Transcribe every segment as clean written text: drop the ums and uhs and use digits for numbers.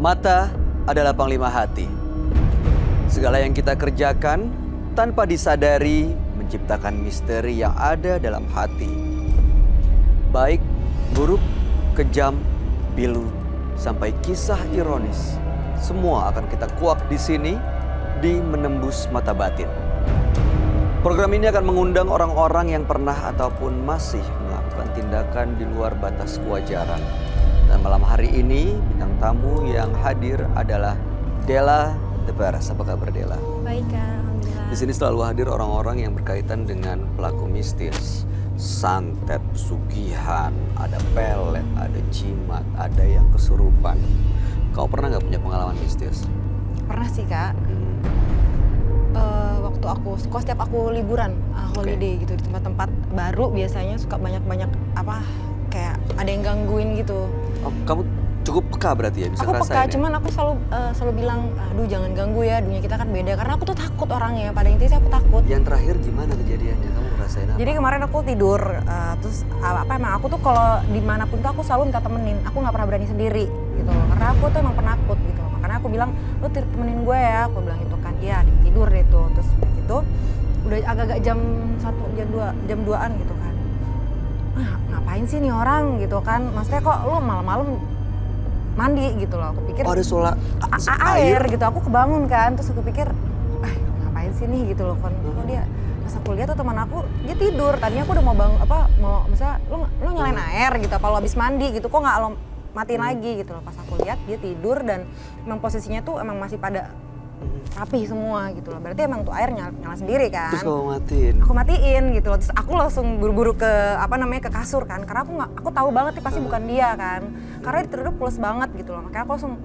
Mata adalah panglima hati. Segala yang kita kerjakan tanpa disadari menciptakan misteri yang ada dalam hati. Baik, buruk, kejam, pilu, sampai kisah ironis. Semua akan kita kuak di sini di Menembus Mata Batin. Program ini akan mengundang orang-orang yang pernah ataupun masih melakukan tindakan di luar batas kewajaran. Dan malam hari ini bintang tamu yang hadir adalah Della The Peres. Apa kabar Della? Baik, alhamdulillah. Di sini selalu hadir orang-orang yang berkaitan dengan pelaku mistis, santet, pesugihan, ada pelet, ada jimat, ada yang kesurupan. Kau pernah nggak punya pengalaman mistis? Pernah sih Kak. Waktu aku setiap aku liburan, holiday gitu di tempat-tempat baru biasanya suka banyak kayak ada yang gangguin gitu. Oh, kamu cukup peka berarti ya, bisa Aku ngerasain peka, ya? cuman aku selalu bilang, aduh jangan ganggu ya, dunia kita kan beda. Karena aku tuh takut orangnya, pada intinya aku takut. Yang terakhir gimana kejadiannya? Kamu ngerasain apa? Jadi kemarin aku tidur, terus emang aku tuh kalau dimanapun tuh aku selalu minta temenin. Aku nggak pernah berani sendiri gitu loh, karena aku tuh emang penakut gitu loh. Makanya aku bilang, lu temenin gue ya, aku bilang gitu kan. Iya, tidur deh tuh. Terus gitu, udah agak-agak jam 2-an gitu kan. Ngapain sih nih orang gitu kan, maksudnya kok lu malam-malam mandi gitu loh. Aku pikir ada sholat air gitu, aku kebangun kan. Terus aku pikir, ngapain sih nih gitu loh kan. Kok dia, pas aku lihat tuh teman aku, dia tidur. Tadinya aku udah mau misalnya lu nyalain air gitu, apa lu habis mandi gitu, kok nggak lo matiin lagi gitu loh. Pas aku lihat dia tidur dan emang posisinya tuh emang masih pada rapih semua gitu loh. Berarti emang tuh air nyala sendiri kan. Terus kamu matiin? Aku matiin gitu loh. Terus aku langsung buru-buru ke ke kasur kan. Karena aku tahu banget nih pasti bukan dia kan. Karena dia tidurnya pules banget gitu loh. Makanya aku langsung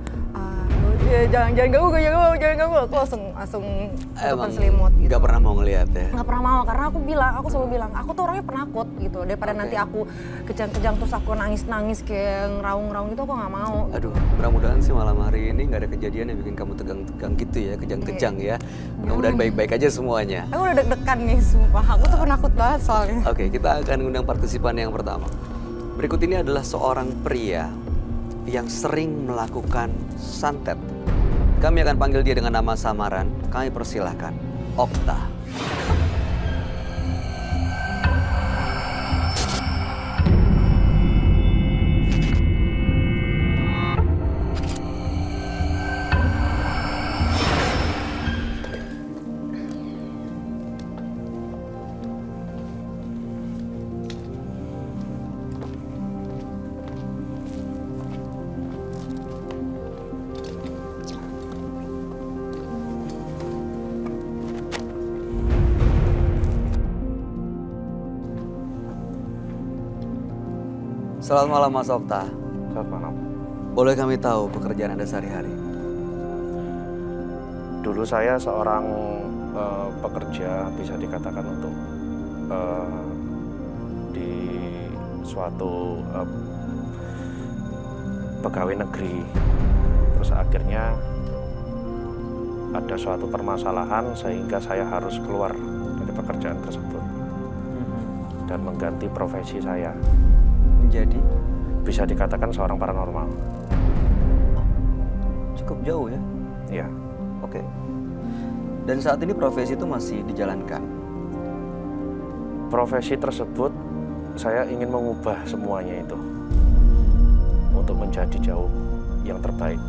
jangan ganggu gue, jangan ganggu. Aku langsung tutupan selimut gitu. Gak pernah mau ngeliat ya? Gak pernah mau, karena aku selalu bilang, aku tuh orangnya penakut gitu. Daripada nanti aku kejang-kejang terus aku nangis-nangis kayak ngeraung-ngeraung gitu, aku gak mau. Aduh, mudah-mudahan sih malam hari ini gak ada kejadian yang bikin kamu tegang-tegang gitu ya, kejang-kejang ya. Mudah-mudahan baik-baik aja semuanya. Aku udah deg-degan nih, sumpah. Aku tuh penakut banget soalnya. Oke, kita akan undang partisipan yang pertama. Berikut ini adalah seorang pria yang sering melakukan santet. Kami akan panggil dia dengan nama samaran. Kami persilahkan, Okta. Selamat malam Mas Okta. Selamat malam. Boleh kami tahu pekerjaan Anda sehari-hari? Dulu saya seorang pekerja, bisa dikatakan untuk di suatu pegawai negeri. Terus akhirnya ada suatu permasalahan sehingga saya harus keluar dari pekerjaan tersebut dan mengganti profesi saya. Menjadi? Bisa dikatakan seorang paranormal. Cukup jauh ya? Iya. Oke. Dan saat ini profesi itu masih dijalankan? Profesi tersebut saya ingin mengubah semuanya itu untuk menjadi jauh yang terbaik.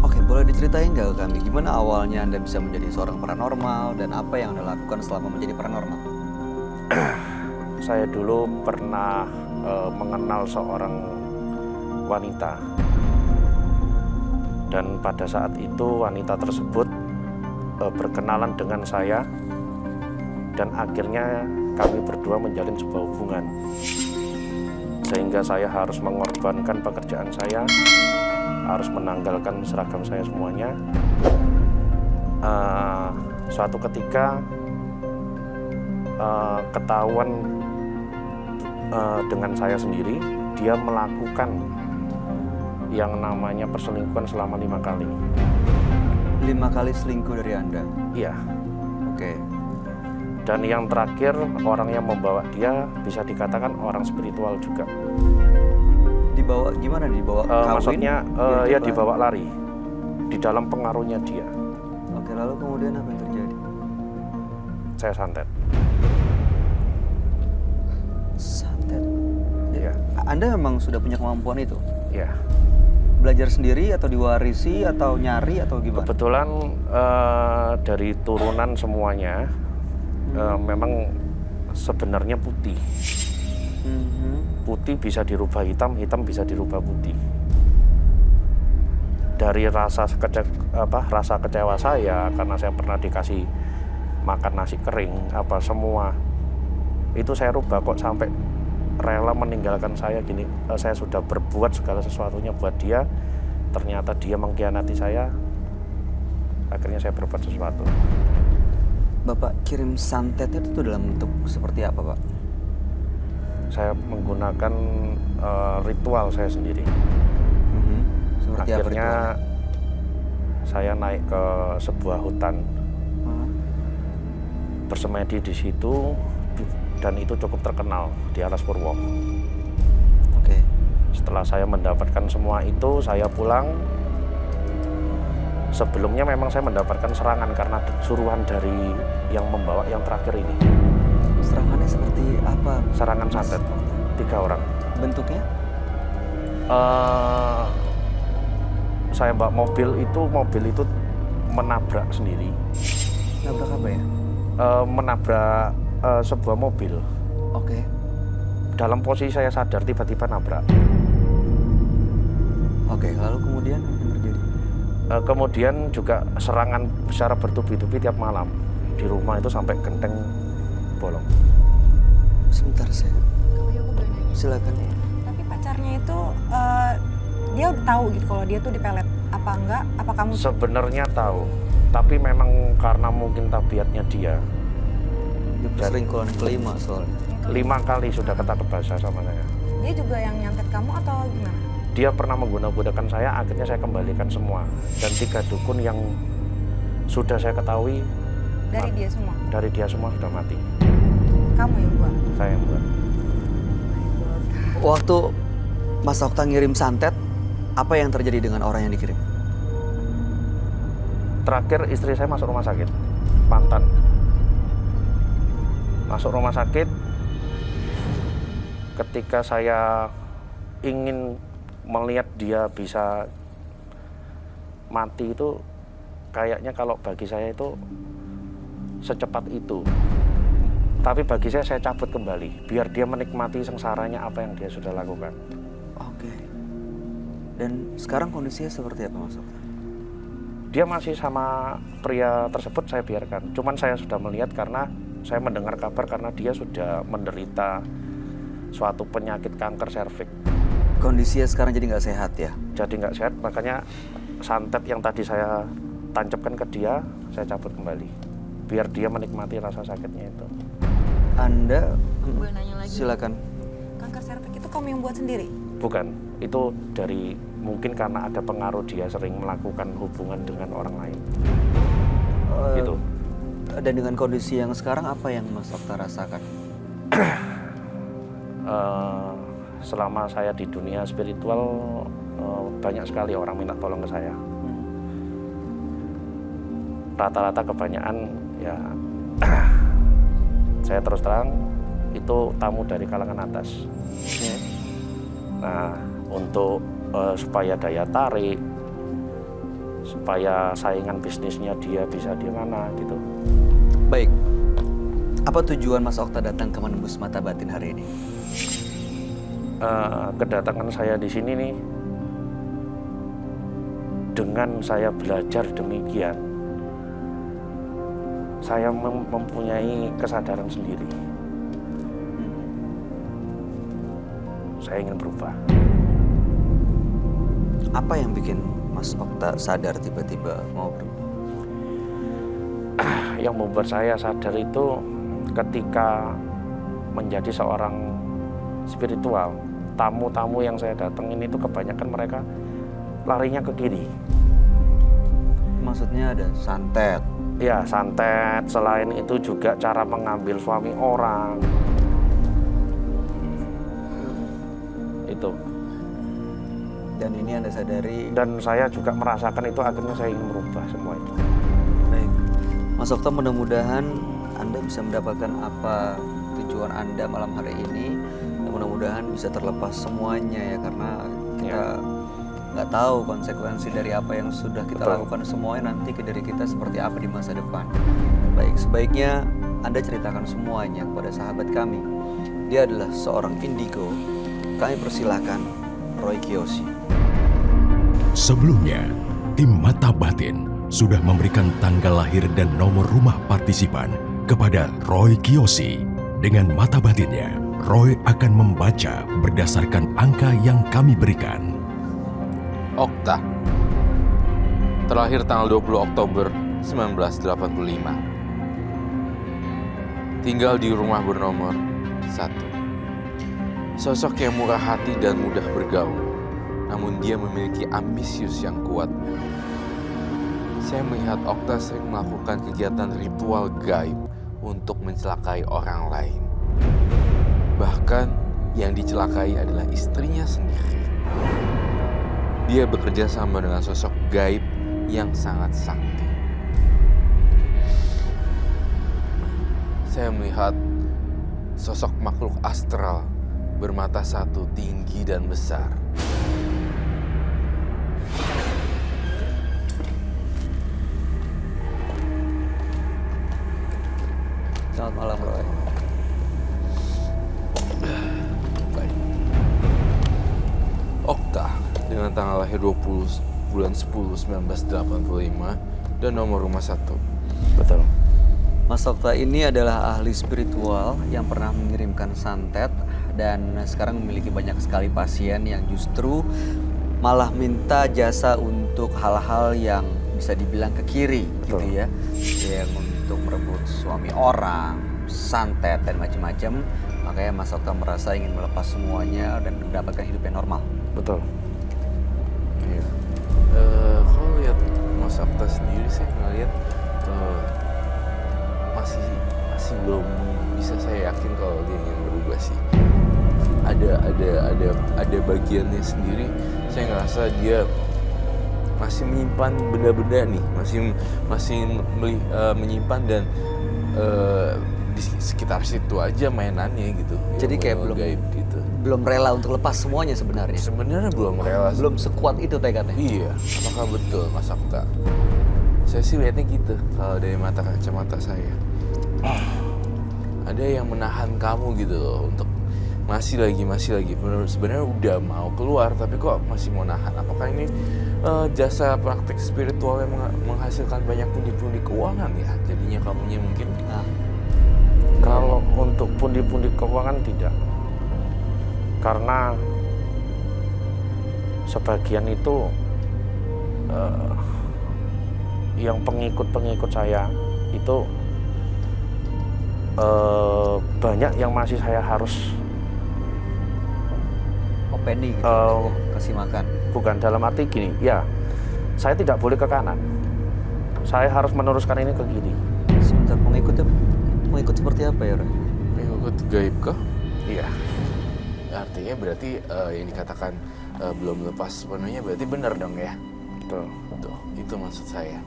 Oke, boleh diceritain nggak ke kami gimana awalnya Anda bisa menjadi seorang paranormal dan apa yang Anda lakukan selama menjadi paranormal? Saya dulu pernah mengenal seorang wanita, dan pada saat itu wanita tersebut berkenalan dengan saya, dan akhirnya kami berdua menjalin sebuah hubungan sehingga saya harus mengorbankan pekerjaan saya, harus menanggalkan seragam saya semuanya. Suatu ketika ketahuan dengan saya sendiri, dia melakukan yang namanya perselingkuhan selama 5 kali. 5 kali selingkuh dari Anda? Iya. Oke. Dan yang terakhir, orang yang membawa dia bisa dikatakan orang spiritual juga. Dibawa gimana? Dibawa kawin? Maksudnya ya dibawa lari. di dalam pengaruhnya dia. Oke, lalu kemudian apa yang terjadi? Saya santet. Santet. Ya, Anda memang sudah punya kemampuan itu? ya. Belajar sendiri atau diwarisi atau nyari atau gimana? Kebetulan dari turunan semuanya memang sebenarnya putih. Putih bisa dirubah hitam, hitam bisa dirubah putih. Dari rasa kecewa saya karena saya pernah dikasih makan nasi kering apa semua itu saya rubah kok sampai rela meninggalkan saya gini. Saya sudah berbuat segala sesuatunya buat dia, ternyata dia mengkhianati saya. Akhirnya saya berbuat sesuatu. Bapak kirim santetnya itu dalam bentuk seperti apa, Pak? Saya menggunakan ritual saya sendiri. Seperti apa Akhirnya ritualnya? saya naik ke sebuah hutan, bersemedi di situ, dan itu cukup terkenal di Alas Purwo. Oke. Setelah saya mendapatkan semua itu, saya pulang. Sebelumnya memang saya mendapatkan serangan karena suruhan dari yang membawa yang terakhir ini. Serangannya seperti apa? Serangan santet, 3 orang. Bentuknya? Saya bawa mobil itu menabrak sendiri. Nabrak apa ya? Menabrak sebuah mobil. Oke. Dalam posisi saya sadar tiba-tiba nabrak. Oke, lalu kemudian apa yang terjadi? Kemudian juga serangan secara bertubi-tubi tiap malam. Di rumah itu sampai genteng bolong. Sebentar saya. Silakan. Tapi pacarnya itu dia udah tahu gitu kalau dia tuh dipelet. Apa enggak? Apa kamu? Sebenarnya tahu, tapi memang karena mungkin tabiatnya dia. Dia selingkuhan kelima soalnya. 5 kali sudah ketangkep basah sama saya. Dia juga yang nyantet kamu atau gimana? Dia pernah menggunakan saya, akhirnya saya kembalikan semua. Dan 3 dukun yang sudah saya ketahui Dari dia semua? dari dia semua sudah mati. Kamu yang buat? Saya yang buat. Waktu Mas Okta ngirim santet, apa yang terjadi dengan orang yang dikirim? Terakhir istri saya masuk rumah sakit, Pantan. Masuk rumah sakit, ketika saya ingin melihat dia bisa mati itu, kayaknya kalau bagi saya itu secepat itu. Tapi bagi saya cabut kembali, biar dia menikmati sengsaranya apa yang dia sudah lakukan. Oke. Dan sekarang kondisinya seperti apa, Mas Okta? Dia masih sama pria tersebut, saya biarkan. Cuman saya sudah melihat karena saya mendengar kabar karena dia sudah menderita suatu penyakit kanker serviks. Kondisinya sekarang jadi nggak sehat ya? Jadi nggak sehat, makanya santet yang tadi saya tancapkan ke dia, saya cabut kembali. Biar dia menikmati rasa sakitnya itu. Anda, Gue nanya lagi. silakan. Kanker serviks itu kamu yang buat sendiri? Bukan, itu dari mungkin karena ada pengaruh dia sering melakukan hubungan dengan orang lain. Gitu. Dan dengan kondisi yang sekarang, apa yang Mas Okta rasakan? Selama saya di dunia spiritual, banyak sekali orang minta tolong ke saya. Rata-rata kebanyakan ya saya terus terang itu tamu dari kalangan atas. Nah, untuk supaya daya tarik, supaya saingan bisnisnya dia bisa di mana gitu. Baik, apa tujuan Mas Okta datang ke Menembus Mata Batin hari ini? Kedatangan saya di sini nih, dengan saya belajar demikian, saya mempunyai kesadaran sendiri. Saya ingin berubah. Apa yang bikin Mas Okta sadar tiba-tiba mau berubah? Yang membuat saya sadar itu ketika menjadi seorang spiritual, tamu-tamu yang saya datengin itu kebanyakan mereka larinya ke kiri. Maksudnya ada santet. Ya, santet. Selain itu juga cara mengambil suami orang. Itu. Dan ini Anda sadari. Dan saya juga merasakan itu, akhirnya saya ingin merubah semua itu. Baik. Mas Okta, mudah-mudahan Anda bisa mendapatkan apa tujuan Anda malam hari ini. Dan mudah-mudahan bisa terlepas semuanya ya, karena kita nggak tahu konsekuensi dari apa yang sudah kita lakukan semuanya nanti ke diri kita seperti apa di masa depan. Baik, sebaiknya Anda ceritakan semuanya kepada sahabat kami. Dia adalah seorang indigo. Kami persilahkan Roy Kiyoshi. Sebelumnya, tim Mata Batin sudah memberikan tanggal lahir dan nomor rumah partisipan kepada Roy Kiyoshi. Dengan mata batinnya, Roy akan membaca berdasarkan angka yang kami berikan. Okta, terlahir tanggal 20 Oktober 1985. Tinggal di rumah bernomor 1. Sosok yang murah hati dan mudah bergaul, namun dia memiliki ambisius yang kuat. Saya melihat Okta sering melakukan kegiatan ritual gaib untuk mencelakai orang lain. Bahkan yang dicelakai adalah istrinya sendiri. Dia bekerja sama dengan sosok gaib yang sangat sakti. Saya melihat sosok makhluk astral bermata satu, tinggi dan besar. Selamat malam, Roy. Baik. Okta dengan tanggal lahir 20 bulan 10 1985 dan nomor rumah 1. Betul. Mas Okta ini adalah ahli spiritual yang pernah mengirimkan santet dan sekarang memiliki banyak sekali pasien yang justru malah minta jasa untuk hal-hal yang bisa dibilang ke kiri. Betul. Gitu ya. Yang untuk merebut suami orang, santet dan macam-macam. Makanya Mas Okta merasa ingin melepas semuanya dan mendapatkan hidup yang normal. Betul. Iya. Kalau lihat Mas Okta sendiri, saya ngeliat masih belum bisa saya yakin kalau dia ingin berubah sih. Ada bagiannya sendiri. Saya ngerasa dia masih menyimpan benda-benda nih, masih menyimpan dan di sekitar situ aja mainannya gitu. Jadi kayak belum gaib gitu. Belum rela untuk lepas semuanya sebenarnya. Sebenarnya belum rela. Belum sekuat itu tekadnya. Iya, apakah betul Mas Okta? Saya sih lihatnya gitu kalau dari mata kacamata saya. Ada yang menahan kamu gitu loh untuk masih lagi. Sebenarnya udah mau keluar tapi kok masih mau nahan. Apakah ini jasa praktik spiritual yang menghasilkan banyak pundi-pundi keuangan ya? Jadinya kamunya mungkin. Kalau untuk pundi-pundi keuangan tidak. Karena sebagian itu yang pengikut-pengikut saya itu banyak yang masih saya harus Openi gitu maksudnya, kasih makan. bukan dalam arti gini, ya saya tidak boleh ke kanan, saya harus meneruskan ini ke kiri. Sebentar, pengikut seperti apa ya, Roy? Pengikut gaib kah? Iya. Artinya berarti yang dikatakan belum lepas sepenuhnya berarti benar dong ya? Betul. Tuh, itu maksud saya.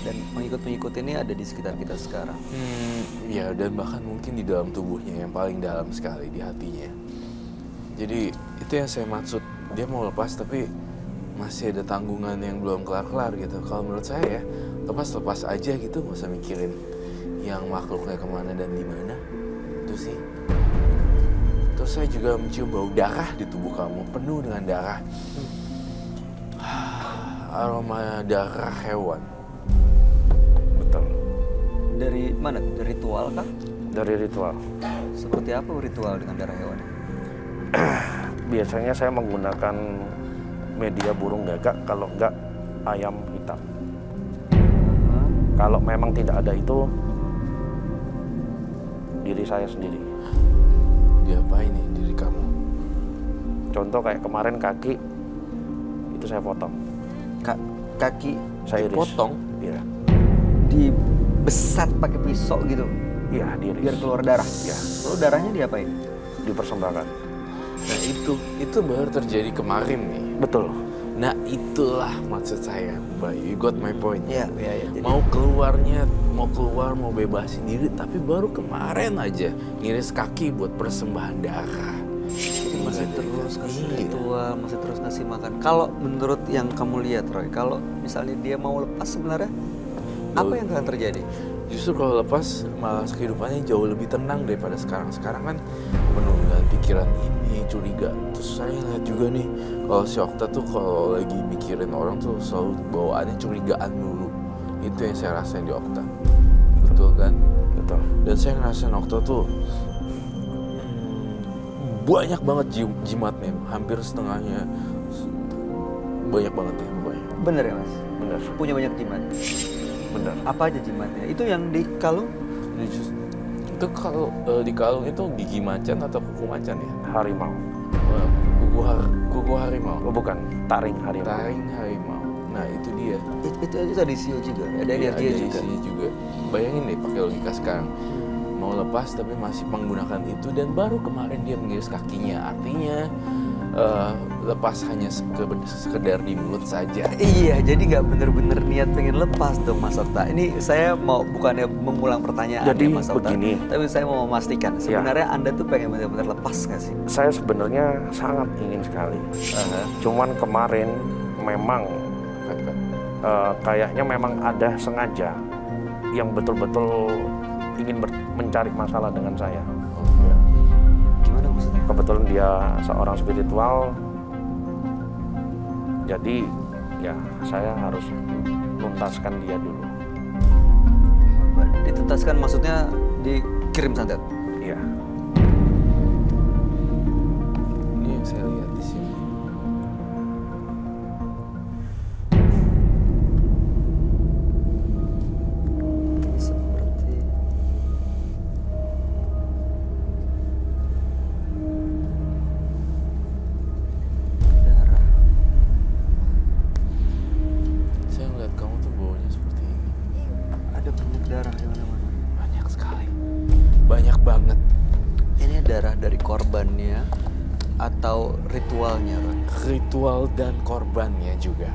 Dan pengikut-pengikut ini ada di sekitar kita sekarang. Ya dan bahkan mungkin di dalam tubuhnya yang paling dalam sekali di hatinya. Jadi itu yang saya maksud, dia mau lepas tapi masih ada tanggungan yang belum kelar-kelar gitu. Kalau menurut saya ya lepas aja gitu, nggak usah mikirin yang makhluknya kemana dan di mana. Itu sih. Terus saya juga mencium bau darah di tubuh kamu, penuh dengan darah. Aroma darah hewan. Betul. Dari mana? Dari ritual kah? Dari ritual. Seperti apa ritual dengan darah hewan? Biasanya saya menggunakan media burung gagak, kalau enggak ayam hitam. Kalau memang tidak ada itu, diri saya sendiri. Diapain nih diri kamu? Contoh kayak kemarin kaki, itu saya potong. Kaki Saya iris. Dipotong? Iya. dibesat pakai pisau gitu Iya, diiris. biar keluar darah. Iya. Lalu darahnya diapain? Dipersembahkan. Nah itu baru terjadi kemarin nih. Betul. Nah itulah maksud saya, Mbak. You got my point. Iya. Jadi Mau keluar, mau bebasin diri, tapi baru kemarin aja ngiris kaki buat persembahan darah. jadi masih terus kasih Iya. ritual, masih terus ngasih makan. Kalau menurut yang kamu lihat, Roy, kalau misalnya dia mau lepas sebenarnya, apa yang akan terjadi? Justru kalau lepas malah kehidupannya jauh lebih tenang daripada sekarang. Sekarang kan penuh dengan pikiran ini, curiga. Terus saya lihat juga nih, kalau si Okta tuh kalau lagi mikirin orang tuh selalu bawaannya curigaan dulu. Itu yang saya rasain di Okta. Betul kan? Betul. Dan saya ngerasain Okta tuh banyak banget jimatnya, hampir setengahnya. Banyak banget ya pokoknya. Bener ya, Mas? Benar. Punya banyak jimat. Benar. Apa aja jimatnya? Itu yang di kalung? Itu kalau di kalung itu gigi macan atau kuku macan ya? Harimau. Kuku harimau. Oh, bukan, taring harimau. Taring harimau. Nah itu dia. Itu tadi sio juga, ada Iya, energi ada juga. isinya juga. Bayangin deh pakai logika sekarang. Mau lepas tapi masih menggunakan itu dan baru kemarin dia mengiris kakinya. Artinya lepas hanya sekedar di mulut saja. Iya, jadi nggak bener-bener niat pengen lepas dong, Mas Okta. Ini saya mau bukannya mengulang pertanyaan Jadi ya, Mas Okta, begini. tapi saya mau memastikan sebenarnya Anda tuh pengen bener-bener lepas nggak sih? Saya sebenarnya sangat ingin sekali. Cuman kemarin memang kayaknya memang ada sengaja yang betul-betul ingin mencari masalah dengan saya. Gimana maksudnya? Kebetulan dia seorang spiritual, jadi ya saya harus tuntaskan dia dulu. Dituntaskan maksudnya dikirim santet? Iya. Ini yang saya lihat di sini. Seperti darah. Saya ngeliat kamu tuh baunya seperti ini. Ada banyak darah di mana-mana. Banyak sekali. Banyak banget. Ini darah dari korbannya atau ritualnya, Roy? Ritual dan korbannya juga.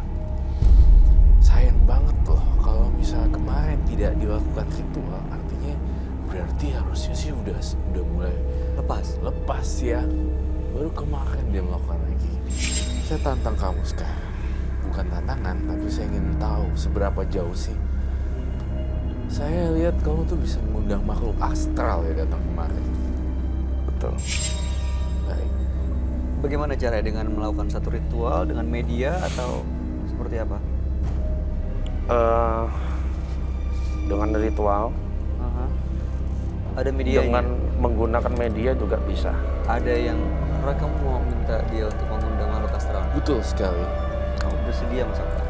Sayang banget loh kalau misalnya kemarin tidak dilakukan ritual, artinya berarti harusnya sih udah mulai lepas ya. Baru kemarin dia melakukan lagi. Saya tantang kamu sekarang. Bukan tantangan, tapi saya ingin tahu seberapa jauh sih. Saya lihat kamu tuh bisa mengundang makhluk astral ya datang kemarin. Betul. Baik. Bagaimana caranya, dengan melakukan satu ritual dengan media atau seperti apa? Dengan ritual, Ada medianya? dengan menggunakan media juga bisa. Ada yang Roy, kamu mau minta dia untuk mengundang makhluk astral? Betul sekali. Kamu bersedia, Mas Okta?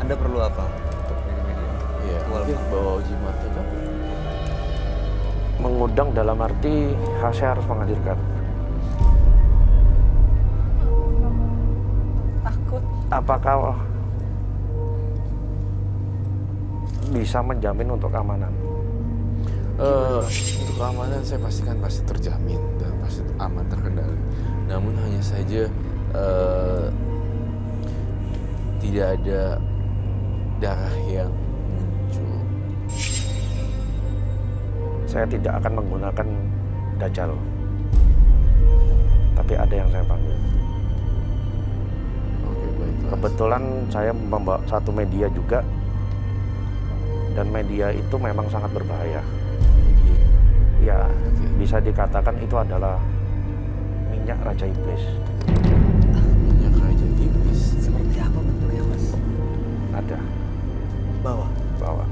Anda perlu apa untuk media? Iya. Ritual Mungkin apa? bawa jimatnya kan? Mengundang dalam arti saya harus menghadirkan. Takut. Apakah bisa menjamin untuk keamanan? Untuk keamanan saya pastikan pasti terjamin dan pasti aman terkendali. Namun hanya saja tidak ada darah yang muncul. Saya tidak akan menggunakan dajjal, tapi ada yang saya panggil. Oke, baiklah. Kebetulan saya membawa satu media juga, dan media itu memang sangat berbahaya. Ya, bisa dikatakan itu adalah minyak Raja Iblis. Minyak Raja Iblis. Seperti apa bentuknya, Mas? Ada, Bawa. bawa.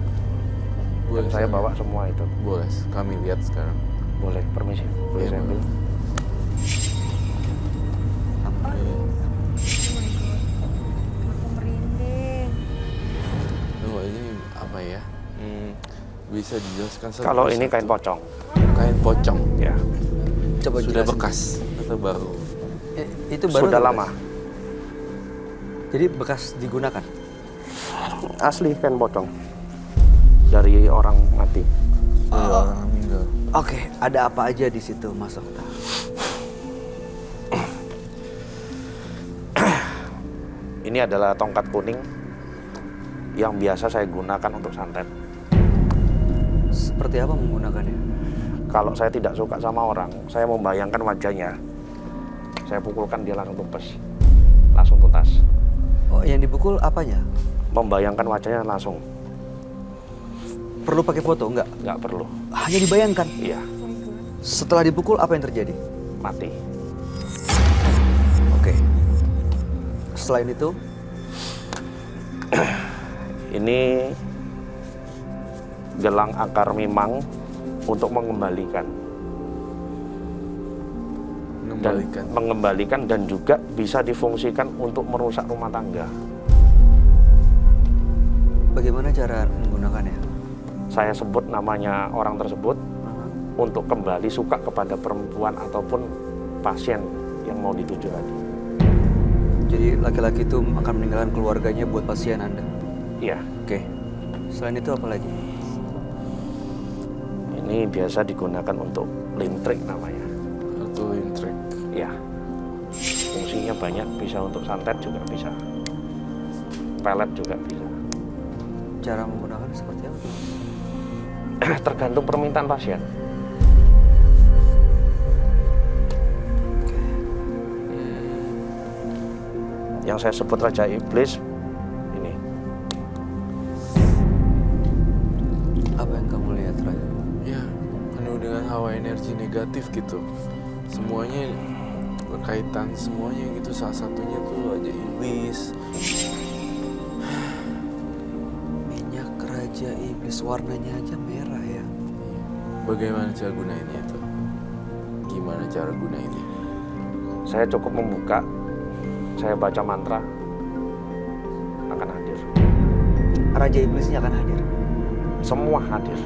Boleh Dan saya bawa semua itu. Boleh, kami lihat sekarang. Boleh, permisi. Boleh Iya, saya ambil? Apa? Aku merinding. Tunggu, ini apa ya? Bisa dijelaskan satu Kalau ini persatu? kain pocong. Kain pocong. Ya, Coba Sudah jelasin. bekas atau baru? Itu baru sudah atau lama. bekas? Jadi bekas digunakan? Asli kain pocong dari orang mati. Orang meninggal. Oke, ada apa aja di situ, Mas Okta? Ini adalah tongkat kuning yang biasa saya gunakan untuk santet. Seperti apa menggunakannya? Kalau saya tidak suka sama orang, saya membayangkan wajahnya, saya pukulkan dia langsung tumpes, langsung tuntas. Oh, yang dipukul apanya? Membayangkan wajahnya langsung, Perlu pakai foto? Enggak? nggak perlu. Hanya dibayangkan. Iya, Setelah dipukul apa yang terjadi? mati. Oke. Selain itu, Ini gelang akar mimang untuk mengembalikan. Mengembalikan dan juga bisa difungsikan untuk merusak rumah tangga. bagaimana cara menggunakannya? Saya sebut namanya orang tersebut untuk kembali suka kepada perempuan ataupun pasien yang mau dituju tadi. Jadi laki-laki itu akan meninggalkan keluarganya buat pasien Anda? Iya, Oke. Selain itu apa lagi? ini biasa digunakan untuk lintrik namanya. Atau intrik. Iya, fungsinya banyak, bisa untuk santet juga bisa, pelet juga bisa. Cara menggunakannya seperti apa? Tergantung permintaan pasien. Yang saya sebut Raja Iblis ini. Apa yang kamu lihat, Ray? Ya, penuh dengan hawa energi negatif gitu. Semuanya berkaitan, semuanya gitu. Salah satunya tuh Raja Iblis. Minyak Raja Iblis, warnanya aja merah ya. Bagaimana cara gunainnya itu? Gimana cara gunainnya? Saya cukup membuka, saya baca mantra, akan hadir. Raja Iblisnya akan hadir. Semua hadir.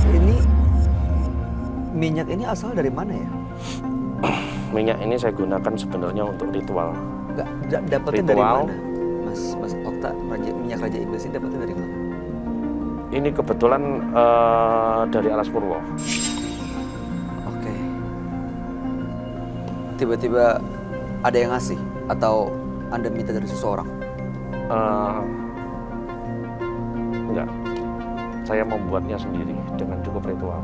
Ini minyak ini asal dari mana ya? Minyak ini saya gunakan sebenarnya untuk ritual. Enggak, dapatnya dari Ritual. mana? Mas Okta, minyak Raja Iblis ini dapatnya dari mana? Ini kebetulan dari Alas Purwo. Oke. Tiba-tiba ada yang ngasih atau Anda minta dari seseorang? Enggak, saya membuatnya sendiri dengan cukup ritual.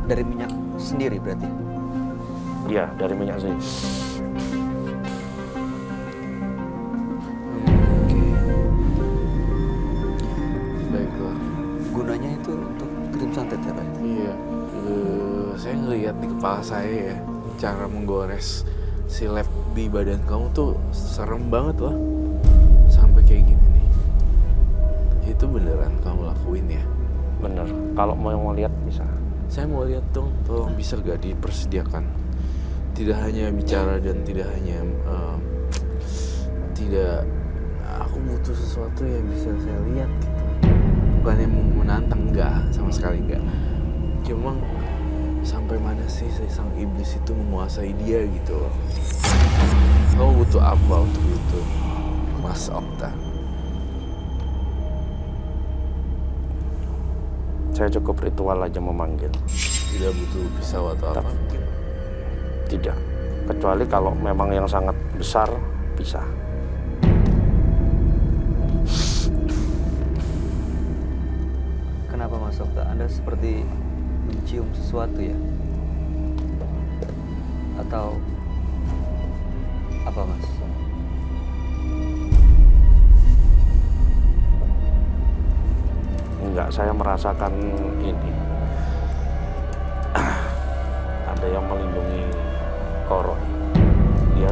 Dari minyak sendiri berarti? Iya, dari minyak sendiri. Baiklah. Gunanya itu untuk krim santet ya, Ray? Iya, saya ngelihat di kepala saya ya, cara menggores si lab di badan kamu tuh serem banget loh. Sampai kayak gini nih. Itu beneran kamu lakuin ya? Bener, kalau mau lihat bisa. Saya mau lihat dong, tolong bisa gak dipersediakan? Tidak hanya bicara dan tidak hanya tidak, aku butuh sesuatu yang bisa saya lihat gitu. Bukannya mau menantang, enggak, sama sekali enggak. Cuma sampai mana sih sang iblis itu menguasai dia gitu loh. Kamu butuh apa untuk itu, Mas Okta? Saya cukup ritual aja memanggil. Tidak butuh pisau atau apa mungkin? Tidak, kecuali kalau memang yang sangat besar bisa. Kenapa Mas Okta? Anda seperti mencium sesuatu ya? Atau apa Mas? Enggak, saya merasakan ini. Ada yang melindungi Koro. Dia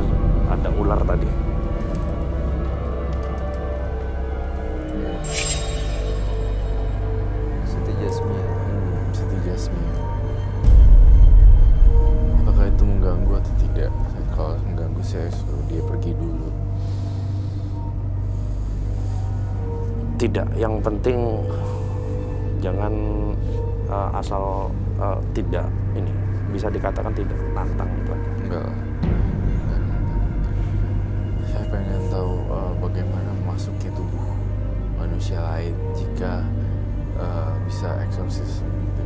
ada ular tadi. Siti Jasmine. Siti Jasmine. Apakah itu mengganggu atau tidak? Kalau mengganggu saya suruh dia pergi dulu. Tidak, yang penting jangan asal tidak ini. Bisa dikatakan tidak nantang itu aja. Enggak lah. Enggak. Saya pengen tahu bagaimana memasuki tubuh manusia lain jika bisa eksorsis gitu.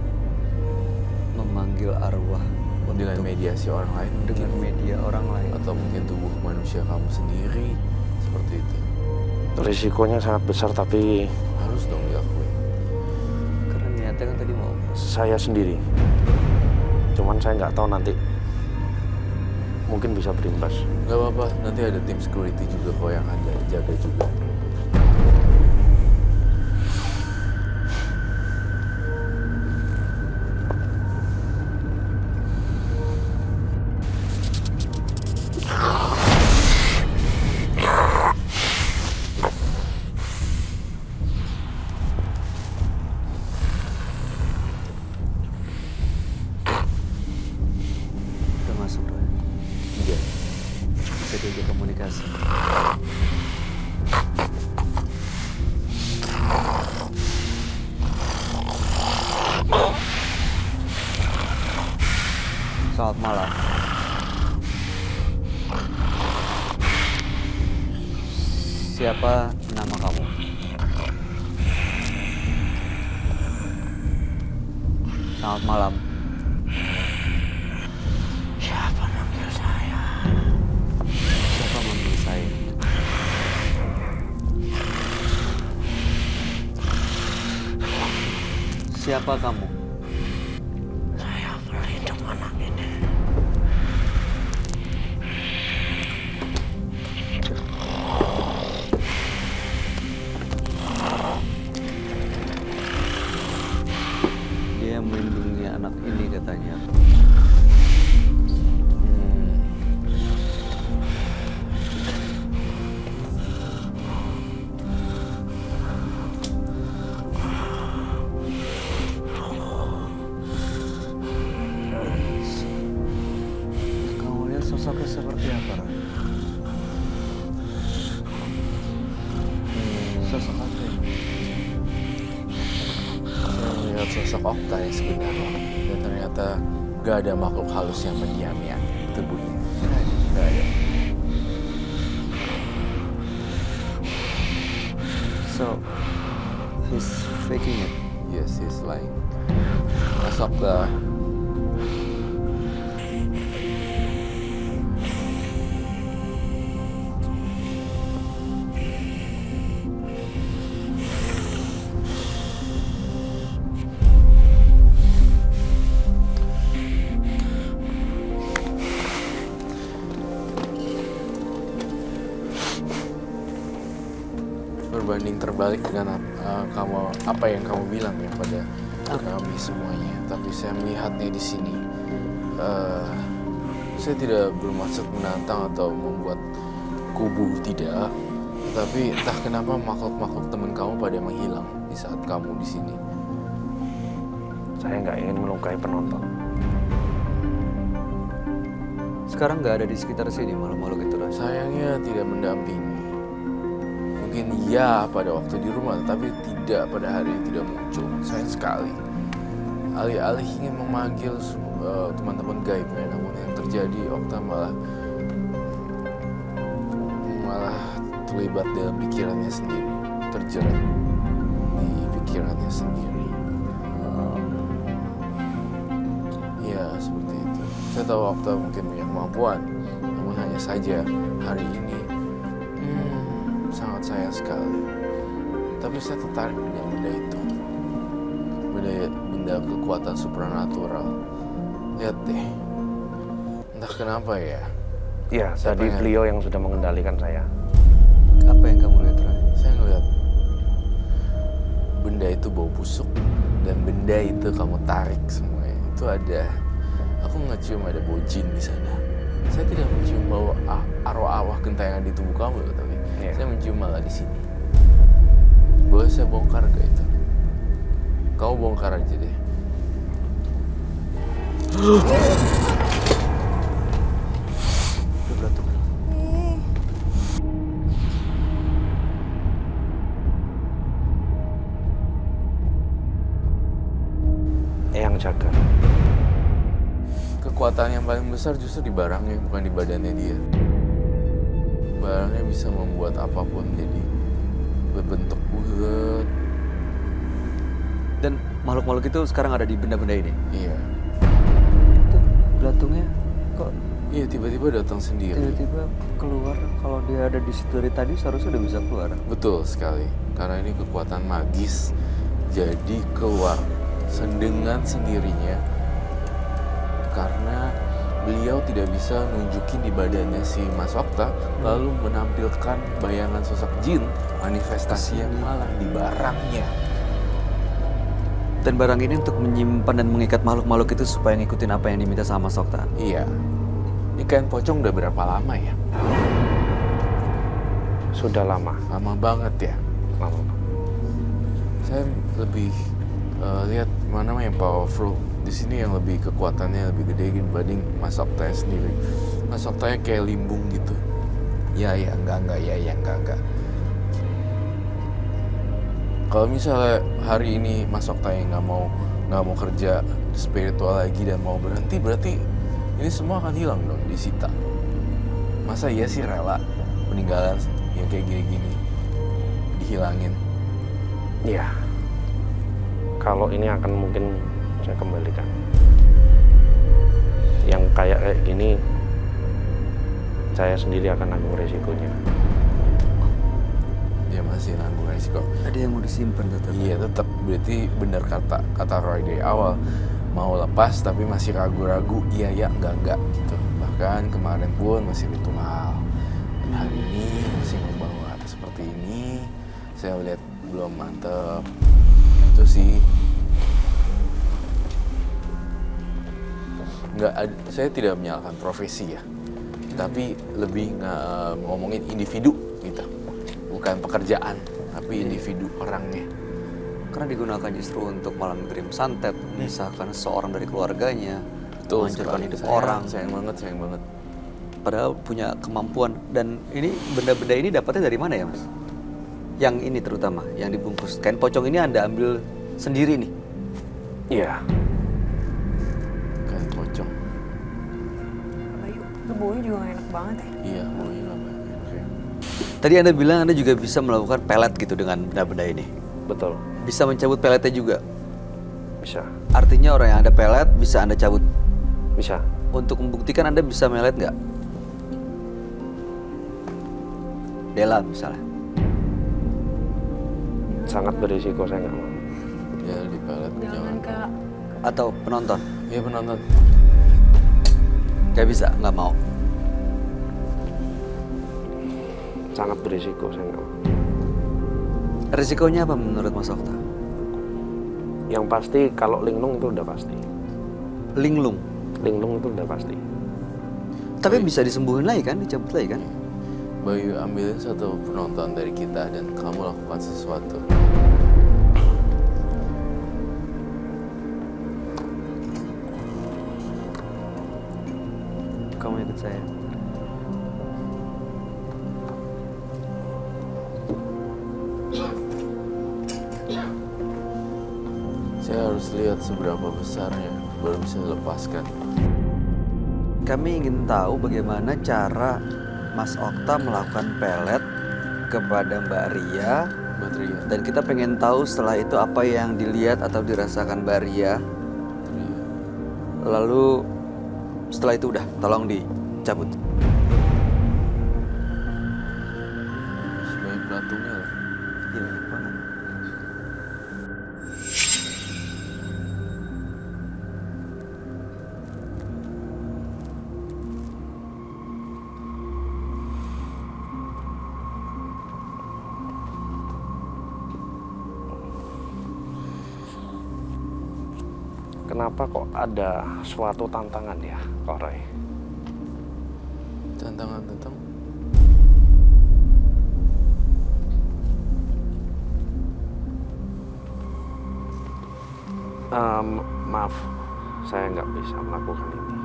Memanggil arwah Di lain untuk media. memediasi orang lain Dengan media orang lain. atau mungkin tubuh manusia kamu sendiri seperti itu. Risikonya sangat besar, tapi Harus dong diakui. Karena niatnya kan tadi mau. saya sendiri. Cuman saya nggak tahu nanti mungkin bisa berimbas. Gak apa-apa, nanti ada tim security juga kok yang ada jaga juga. Udah masuk, Roy. Iya. Bisa diajak komunikasi. Selamat malam. Siapa nama kamu? Selamat malam. Siapa manggil saya? Siapa kamu? Saya pelindung anak ini. Dia melindungi anak ini katanya. Kamu lihat sosoknya seperti apa, Ran? Sosok apa ini? Saya melihat sosok Okta yang sebenarnya, dan ternyata gak ada makhluk halus yang mendiami tubuhnya. Gak ada. So, he's faking it. Yes, he's lying. Mas Okta, berbanding terbalik dengan apa yang kamu bilang ya pada kami semuanya. Tapi saya melihatnya di sini. Saya tidak bermaksud menantang atau membuat kubu, tidak. Tapi entah kenapa makhluk-makhluk teman kamu pada menghilang di saat kamu di sini. Saya nggak ingin melukai penonton. Sekarang nggak ada di sekitar sini makhluk-makhluk itu, Ran. Sayangnya tidak mendampingi. Mungkin ya pada waktu di rumah, tapi tidak pada hari yang tidak muncul. Sayang sekali. Alih-alih ingin memanggil teman-teman gaibnya, namun yang terjadi Okta malah terlibat dalam pikirannya sendiri, terjerat di pikirannya sendiri. Ya seperti itu. Saya tahu Okta mungkin punya kemampuan, namun hanya saja hari ini sangat sayang sekali. Tapi saya tertarik dengan benda itu. Benda kekuatan supranatural. Lihat deh. Entah kenapa ya. Iya, Saya tadi pengen- beliau yang sudah mengendalikan saya. Apa yang kamu lihat, Ran? Saya ngeliat benda itu bau busuk. Dan benda itu kamu tarik semuanya. Itu ada. Aku ngecium ada bau jin di sana. Saya tidak mencium bau arwah gentayangan di tubuh kamu, tapi Iya. saya mencium malah di sini. Boleh saya bongkar gak itu? Kamu bongkar aja deh. Udah beratuk. Eyang jaga. Kekuatan yang paling besar justru di barangnya, bukan di badannya dia. Barangnya bisa membuat apapun jadi berbentuk bulat. Dan makhluk-makhluk itu sekarang ada di benda-benda ini. Iya. Itu belatungnya Iya, tiba-tiba datang sendiri. Tiba-tiba keluar, kalau dia ada di situ dari tadi seharusnya udah bisa keluar. Betul sekali, karena ini kekuatan magis, jadi keluar dengan sendirinya karena beliau tidak bisa nunjukin di badannya si Mas Okta, lalu menampilkan bayangan sosok jin, manifestasinya malah di barangnya. Dan barang ini untuk menyimpan dan mengikat makhluk-makhluk itu supaya ngikutin apa yang diminta sama Mas Okta. Iya, ini kain pocong udah berapa lama ya? Sudah lama. Lama banget ya. Lama. Saya lebih lihat mana yang powerful di sini, yang lebih kekuatannya lebih gede dibanding Mas Okta sendiri. Mas Okta kayak limbung gitu. Ya enggak, ya enggak. Kalau misalnya hari ini Mas Okta yang nggak mau kerja spiritual lagi dan mau berhenti, berarti ini semua akan hilang dong, disita. Masa iya sih rela peninggalan yang kayak gini-gini dihilangin? Iya. Kalau ini akan mungkin saya kembalikan. Yang kayak gini, saya sendiri akan nanggung resikonya. Dia masih nanggung resiko. Ada yang mau disimpan tetap. Iya, tetap. Berarti benar kata Roy dari awal, mau lepas tapi masih ragu-ragu. Iya enggak gitu. Bahkan kemarin pun masih ritual. Dan hari ini masih membawa seperti ini. Saya lihat belum mantep. Itu sih. Saya tidak menyalahkan profesi ya. Tapi lebih ngomongin individu gitu. Bukan pekerjaan, tapi individu orangnya. Karena digunakan justru untuk malah mengirim santet, memisahkan seseorang dari keluarganya, menghancurkan hidup orang. Sayang banget. Padahal punya kemampuan. Dan ini benda-benda ini dapatnya dari mana ya, Mas? Yang ini terutama, yang dibungkus. Kain pocong ini Anda ambil sendiri nih? Iya. Kain pocong. Bayu, itu baunya juga gak enak banget ya. Iya, maunya apa? Oke. Tadi Anda bilang Anda juga bisa melakukan pelet gitu dengan benda-benda ini. Betul. Bisa mencabut peletnya juga? Bisa. Artinya orang yang ada pelet bisa Anda cabut? Bisa. Untuk membuktikan Anda bisa melet nggak? Dela misalnya. Sangat berisiko, saya nggak mau. Ya di pelet jangan. Kak. Atau penonton? Iya penonton. Nggak bisa, nggak mau. Sangat berisiko, saya nggak mau. Risikonya apa menurut Mas Okta? Yang pasti kalau linglung itu udah pasti. Linglung. Linglung itu udah pasti. Tapi bisa disembuhin lagi kan, dicabut lagi kan? Bayu, ambilin satu penonton dari kita dan kamu lakukan sesuatu. Kamu ikut saya. Saya harus lihat seberapa besarnya baru bisa dilepaskan. Kami ingin tahu bagaimana cara Mas Okta melakukan pelet kepada Mbak Ria. Mbak Ria. Dan kita pengen tahu setelah itu apa yang dilihat atau dirasakan Mbak Ria. Lalu setelah itu udah, tolong dicabut. Sebagai belatungnya lah. Iya, banget. Kenapa kok ada suatu tantangan ya, Kak Roy? Tantangan tentang Maaf, saya nggak bisa melakukan ini.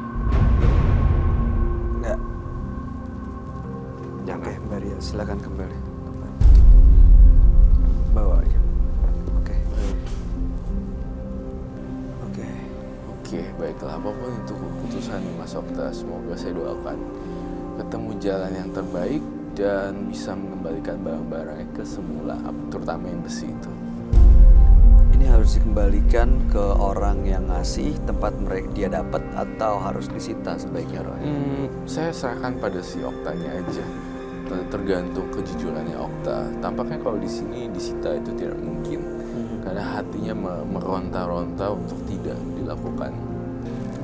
Enggak. Jangan. Oke, Mbak Ria, silakan kembali. Bawa aja. Oke. Oke. Oke, baiklah, apapun itu keputusan Mas Okta, semoga saya doakan ketemu jalan yang terbaik dan bisa mengembalikan barang-barangnya ke semula, terutama yang besi itu. Ini harus dikembalikan ke orang yang ngasih tempat mereka dia dapat atau harus disita sebaiknya, Roy? Saya serahkan pada si Oktanya aja. Tergantung kejujurannya Okta. Tampaknya kalau di sini disita itu tidak mungkin. Karena hatinya meronta-ronta untuk tidak dilakukan.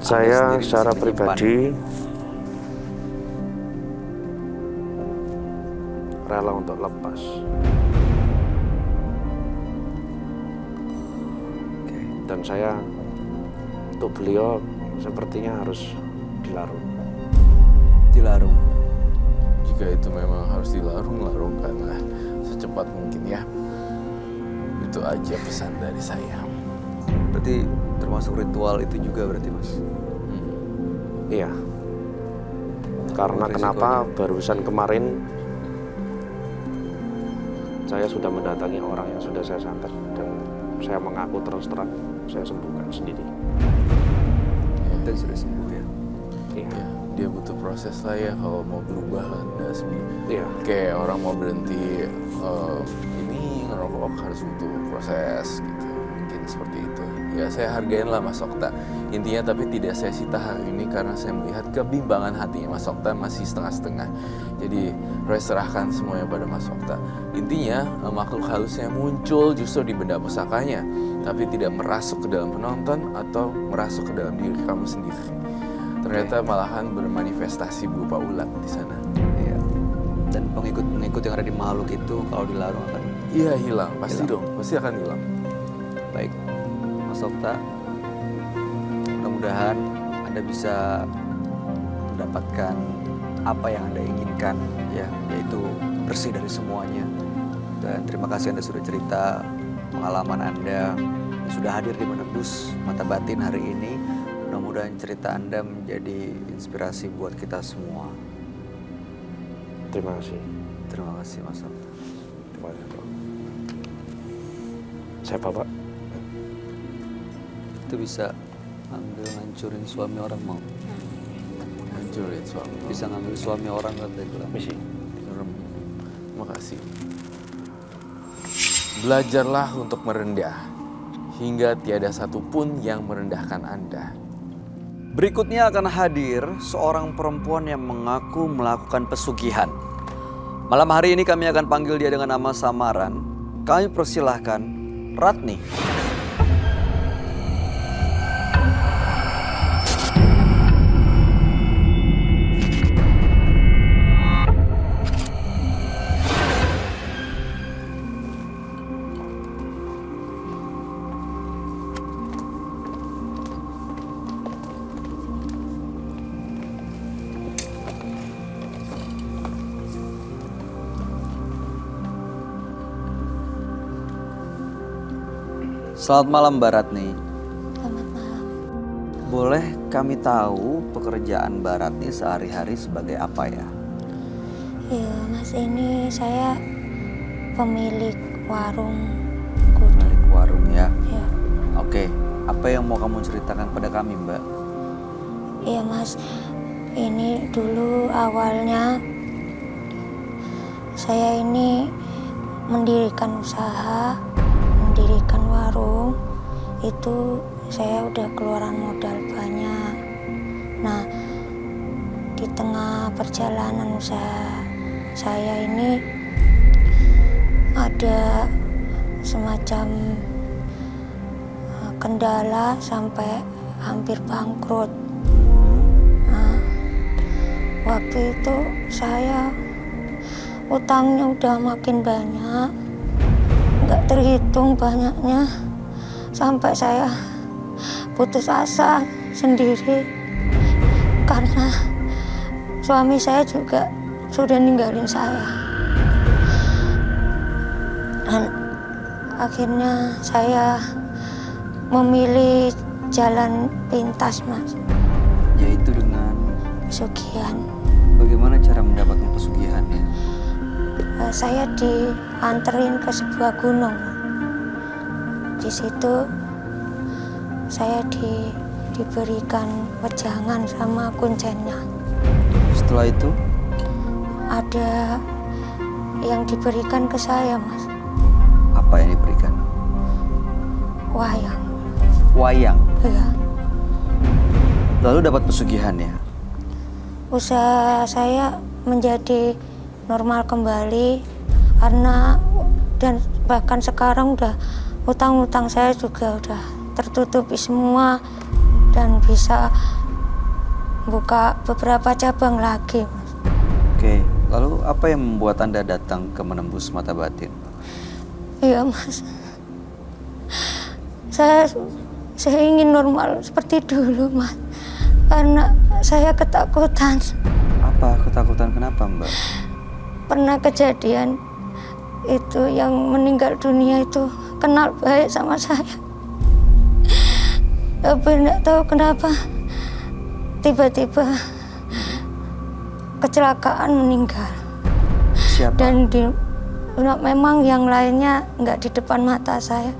Saya sendiri secara masih menyimpan. pribadi rela untuk lepas. Dan saya untuk beliau sepertinya harus dilarung. Dilarung. Jika itu memang harus dilarung-larungkanlah secepat mungkin ya. Itu aja pesan dari saya. Berarti termasuk ritual itu juga berarti Mas? Iya. Karena Risikonya. kenapa barusan kemarin saya sudah mendatangi orang yang sudah saya santet dan saya mengaku terus terang saya sembuhkan sendiri. Dan sudah sembuh ya? Iya. Ya, dia butuh proses lah ya kalau mau berubah kan Dasmi. Iya. Kayak orang mau berhenti ini ngerokok harus butuh proses gitu. Mungkin seperti itu. Ya saya hargain lah Mas Okta. Intinya tapi tidak saya sita hari ini karena saya melihat kebimbangan hatinya Mas Okta masih setengah-setengah. Jadi Roy serahkan semuanya pada Mas Okta. Intinya makhluk halusnya muncul justru di benda pusakanya, tapi tidak merasuk ke dalam penonton atau merasuk ke dalam diri kamu sendiri. Ternyata malahan bermanifestasi berupa ulat di sana. Iya. Dan pengikut-pengikut yang ada di makhluk itu kalau dilarung akan Iya hilang, pasti Hilang. dong, pasti akan hilang. baik. Mas Okta, mudah-mudahan Anda bisa mendapatkan apa yang Anda inginkan, ya, yaitu bersih dari semuanya. Dan terima kasih Anda sudah cerita pengalaman Anda yang sudah hadir di Menembus Mata Batin hari ini. Mudah-mudahan cerita Anda menjadi inspirasi buat kita semua. Terima kasih. Terima kasih Mas Okta. Terima kasih, Bro. Siapa, Pak? Itu bisa ambil ngancurin suami orang mau. Hancurin suami. Bisa ngambil suami orang kan tadi bilang. Misi. Terima kasih. Belajarlah untuk merendah, hingga tiada satupun yang merendahkan Anda. Berikutnya akan hadir seorang perempuan yang mengaku melakukan pesugihan. Malam hari ini kami akan panggil dia dengan nama samaran. Kami persilahkan Ratni. Selamat malam Mbak Ratni. Selamat malam. Boleh kami tahu pekerjaan Mbak Ratni sehari-hari sebagai apa ya? Ya, Mas, ini saya pemilik warung Pemilik warung ya. ya. Oke, apa yang mau kamu ceritakan pada kami Mbak? Iya, Mas. Ini dulu awalnya saya ini mendirikan usaha, mendirikan warung. Itu saya udah keluaran modal banyak. Nah, di tengah perjalanan usaha saya ini ada semacam kendala sampai hampir bangkrut. Nah, waktu itu saya utangnya udah makin banyak, nggak terhitung banyaknya, sampai saya putus asa sendiri karena suami saya juga sudah ninggalin saya. Dan akhirnya saya memilih jalan pintas, Mas, Yaitu dengan pesugihan. bagaimana cara mendapatkan pesugihannya? Saya dianterin ke sebuah gunung. Di situ saya diberikan wejangan sama kuncennya. Setelah itu, Ada yang diberikan ke saya, Mas, apa yang diberikan? wayang. Wayang. Ya, Lalu dapat pesugihannya. usaha saya menjadi normal kembali, karena dan bahkan sekarang udah utang-utang saya juga udah tertutupi semua dan bisa buka beberapa cabang lagi, Mas. Oke, lalu apa yang membuat Anda datang ke Menembus Mata Batin? Iya, Mas. Saya ingin normal seperti dulu, Mas. Karena saya ketakutan. Apa ketakutan, kenapa Mbak? Pernah kejadian itu yang meninggal dunia itu kenal baik sama saya. Tapi enggak tahu kenapa tiba-tiba kecelakaan meninggal. Siapa? Dan memang yang lainnya nggak di depan mata saya,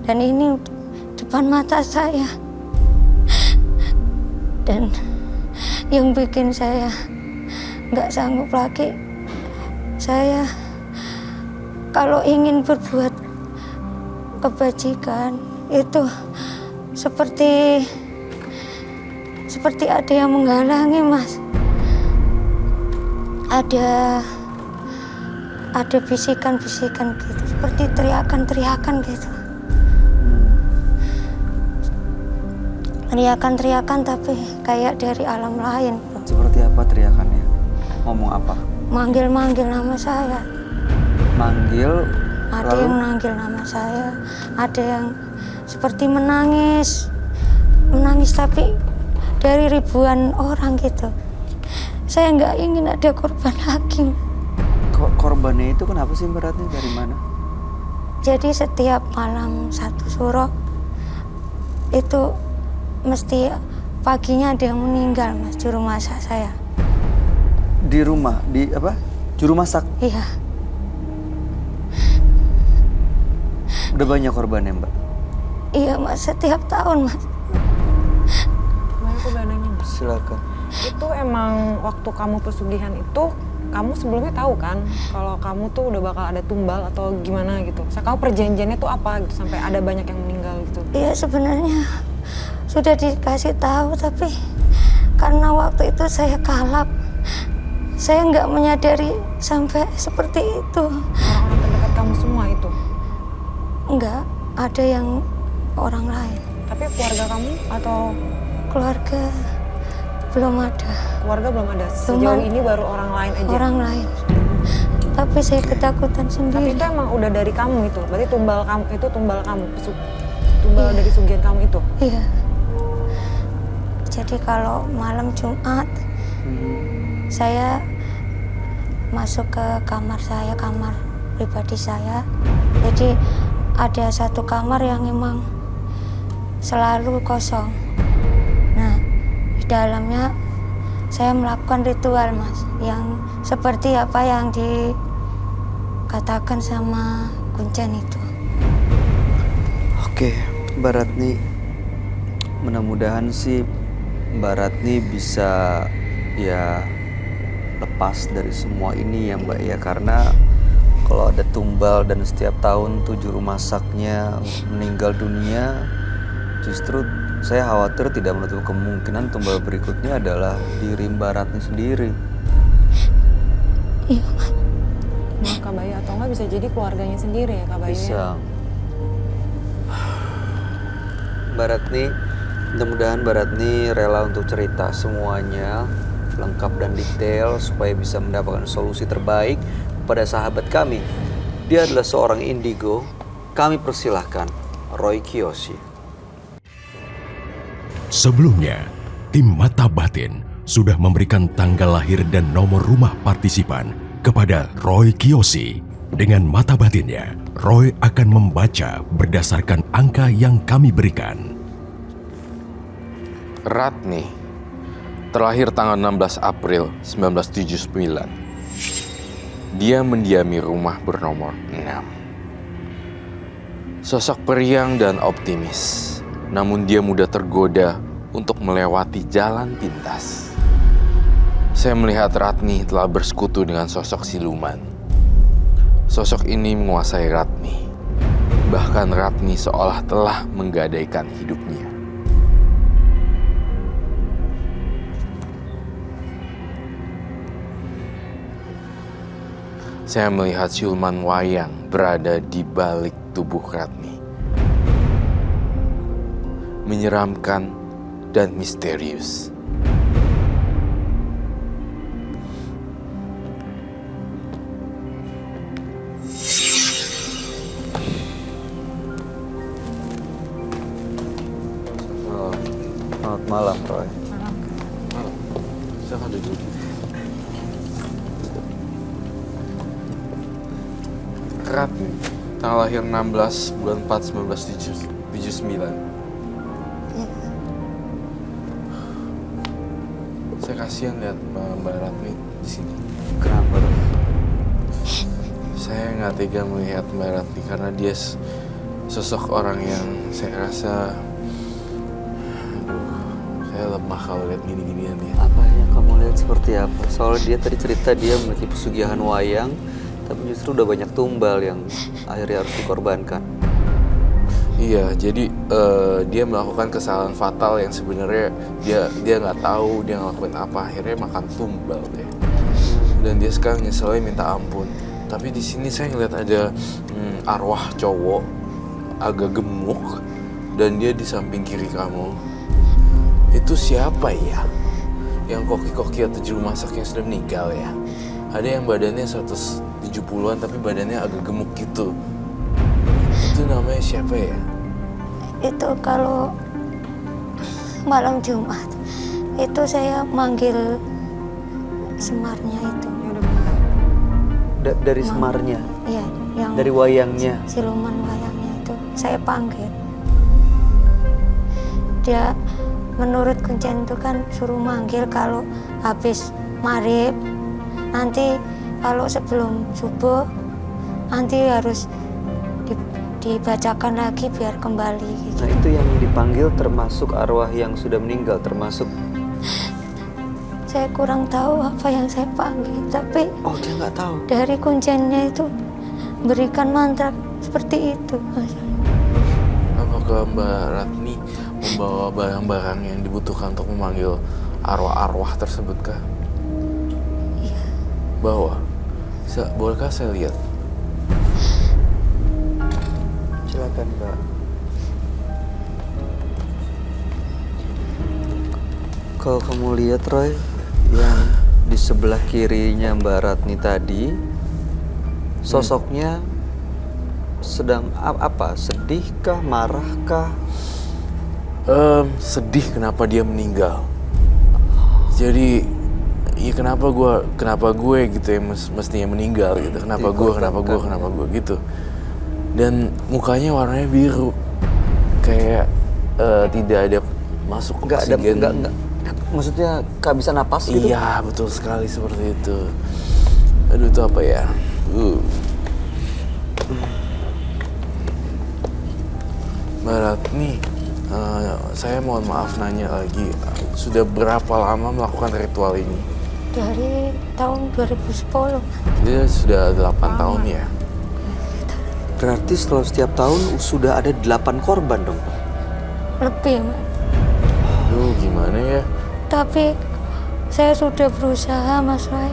dan ini depan mata saya. Dan yang bikin saya nggak sanggup lagi, saya kalau ingin berbuat kebajikan itu seperti ada yang menghalangi, Mas. Ada bisikan-bisikan gitu, seperti teriakan-teriakan gitu. Teriakan-teriakan tapi kayak dari alam lain. Seperti apa teriakannya? Ngomong apa? Manggil-manggil nama saya. Manggil, Ada lalu? yang manggil nama saya, ada yang seperti menangis tapi dari ribuan orang gitu. Saya nggak ingin ada korban lagi. Korbannya itu kenapa sih beratnya, dari mana? Jadi setiap malam satu suro itu mesti paginya ada yang meninggal, Mas, juru masak saya. Di rumah, di apa? Juru masak? Iya. Udah banyak korbannya, Mbak? Iya, Mas, setiap tahun, Mas. Aku udah nanya, Mas. Silakan. Itu emang waktu kamu pesugihan itu, kamu sebelumnya tahu kan kalau kamu tuh udah bakal ada tumbal atau gimana gitu? Kamu perjanjiannya tuh apa gitu sampai ada banyak yang meninggal gitu? Iya, sebenarnya sudah dikasih tahu, tapi karena waktu itu saya kalap, saya nggak menyadari sampai seperti itu. Orang-orang terdekat kamu semua itu? Nggak, ada yang orang lain. Tapi keluarga kamu atau? Keluarga belum ada. Keluarga belum ada. Sejauh Cuman ini baru orang lain aja. Orang lain. Tapi saya ketakutan Tapi sendiri. itu emang udah dari kamu itu. Berarti tumbal kamu itu tumbal kamu. Tumbal dari sugihan kamu itu. Iya. Jadi kalau malam Jumat saya masuk ke kamar saya, kamar pribadi saya. Jadi ada satu kamar yang emang selalu kosong. Nah, di dalamnya saya melakukan ritual, Mas, yang seperti apa yang dikatakan sama Kuncen itu. Oke, Mbak Ratni, mudah-mudahan sih Mbak Ratni bisa ya lepas dari semua ini ya Mbak ya, karena kalau ada tumbal dan setiap tahun 7 rumah saknya meninggal dunia, justru saya khawatir tidak menutup kemungkinan tumbal berikutnya adalah diri Mbak Ratni sendiri. Iya, Mas. Nah, Kak Bayu, atau nggak bisa jadi keluarganya sendiri ya Kak Bayu? Bisa. Mbak Ratni, mudah-mudahan Mbak Ratni rela untuk cerita semuanya lengkap dan detail supaya bisa mendapatkan solusi terbaik kepada sahabat kami. Dia adalah seorang indigo. Kami persilahkan Roy Kiyoshi. Sebelumnya, tim Mata Batin sudah memberikan tanggal lahir dan nomor rumah partisipan kepada Roy Kiyoshi. Dengan mata batinnya, Roy akan membaca berdasarkan angka yang kami berikan. Ratni, terlahir tanggal 16 April 1979. Dia mendiami rumah bernomor 6. Sosok periang dan optimis, namun dia mudah tergoda untuk melewati jalan pintas. Saya melihat Ratni telah bersekutu dengan sosok siluman. Sosok ini menguasai Ratni. Bahkan Ratni seolah telah menggadaikan hidupnya. Saya melihat siluman wayang berada di balik tubuh Ratni. Menyeramkan dan misterius. Selamat malam, Roy. Silahkan duduk. Ratni, tanggal lahir 16 bulan 4 1979. Saya kasihan lihat Mbak Ratni di sini. Kenapa, Roy? Saya nggak tega melihat Mbak Ratni karena dia sosok orang yang saya rasa, saya lemah kalau lihat gini-ginian ya. Apa yang kamu lihat seperti apa? Soalnya dia tadi cerita dia memiliki pesugihan wayang, tapi justru udah banyak tumbal yang akhirnya harus dikorbankan. Iya, jadi dia melakukan kesalahan fatal yang sebenarnya dia nggak tahu dia ngelakuin apa, akhirnya makan tumbal deh. Dan dia sekarang nyeselnya minta ampun. Tapi di sini saya ngeliat ada arwah cowok agak gemuk dan dia di samping kiri kamu. Itu siapa ya? Yang koki-koki atau juru masak yang sudah meninggal ya? Ada yang badannya 170-an tapi badannya agak gemuk gitu. Itu namanya siapa ya? Itu kalau malam Jumat itu saya manggil Semarnya itu. Dari Semarnya? Iya, yang Dari wayangnya? siluman wayangnya itu saya panggil. Dia menurut kuncen itu kan suruh manggil kalau habis maghrib, nanti kalau sebelum subuh nanti harus dibacakan lagi biar kembali gitu. Nah, itu yang dipanggil termasuk arwah yang sudah meninggal, termasuk... Saya kurang tahu apa yang saya panggil, tapi Oh, dia nggak tahu? dari kuncennya itu berikan mantra seperti itu. Apakah Mbak Ratni membawa barang-barang yang dibutuhkan untuk memanggil arwah-arwah tersebut kah? Iya. Bawa. Bolehkah saya lihat? Silakan, Mbak. Kalau kamu lihat, Roy, yang di sebelah kirinya Mbak Ratni tadi, sosoknya sedang apa? Sedihkah? Marahkah? Sedih kenapa dia meninggal. Jadi, ya kenapa gue gitu ya mestinya meninggal gitu. Kenapa gue gitu. Dan mukanya warnanya biru. Kayak tidak ada masuk oksigen. Nggak. Maksudnya kehabisan napas gitu? Iya, betul sekali seperti itu. Aduh, itu apa ya? Mbak Ratni, saya mohon maaf nanya lagi. Sudah berapa lama melakukan ritual ini? Dari tahun 2010. Dia sudah 8 tahun ya? Berarti setiap tahun sudah ada 8 korban dong, Pak? Lebih, Mas. Aduh, gimana ya? Tapi saya sudah berusaha, Mas Roy.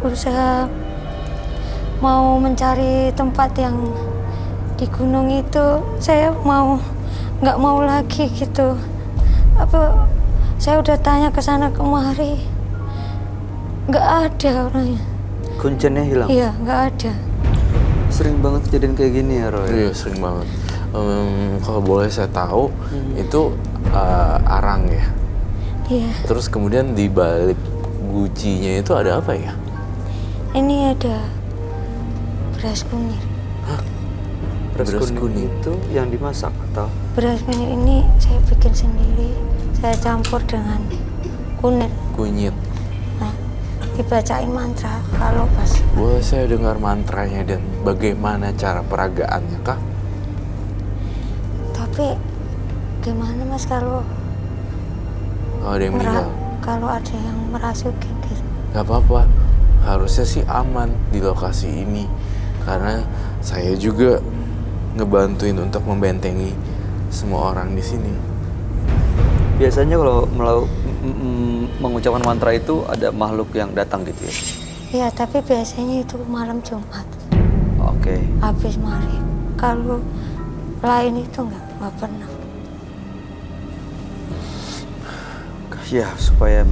Berusaha mau mencari tempat yang di gunung itu. Saya nggak mau lagi gitu. Saya udah tanya ke sana kemari, nggak ada orangnya. Kuncennya hilang? Iya, nggak ada. Sering banget kejadian kayak gini ya, Roy? Iya, sering banget. Kalau boleh saya tahu, itu arang ya? Iya. Terus kemudian di balik gucinya itu ada apa ya? Ini ada beras kunir. Beras kuning itu yang dimasak atau? Beras kunir ini saya bikin sendiri. Saya campur dengan kunir. Kunyit. Nah, dibacain mantra kalau pas. Boleh saya dengar mantranya dan bagaimana cara peragaannya kah? Tapi gimana Mas kalau Ada yang meninggal? kalau ada yang merasukin gitu? Gak apa-apa, harusnya sih aman di lokasi ini. Karena saya juga ngebantuin untuk membentengi semua orang di sini. Biasanya kalau mengucapkan mantra itu ada makhluk yang datang gitu ya? Ya, tapi biasanya itu malam Jumat, Oke. habis maghrib. Kalau lain itu nggak pernah. Ya supaya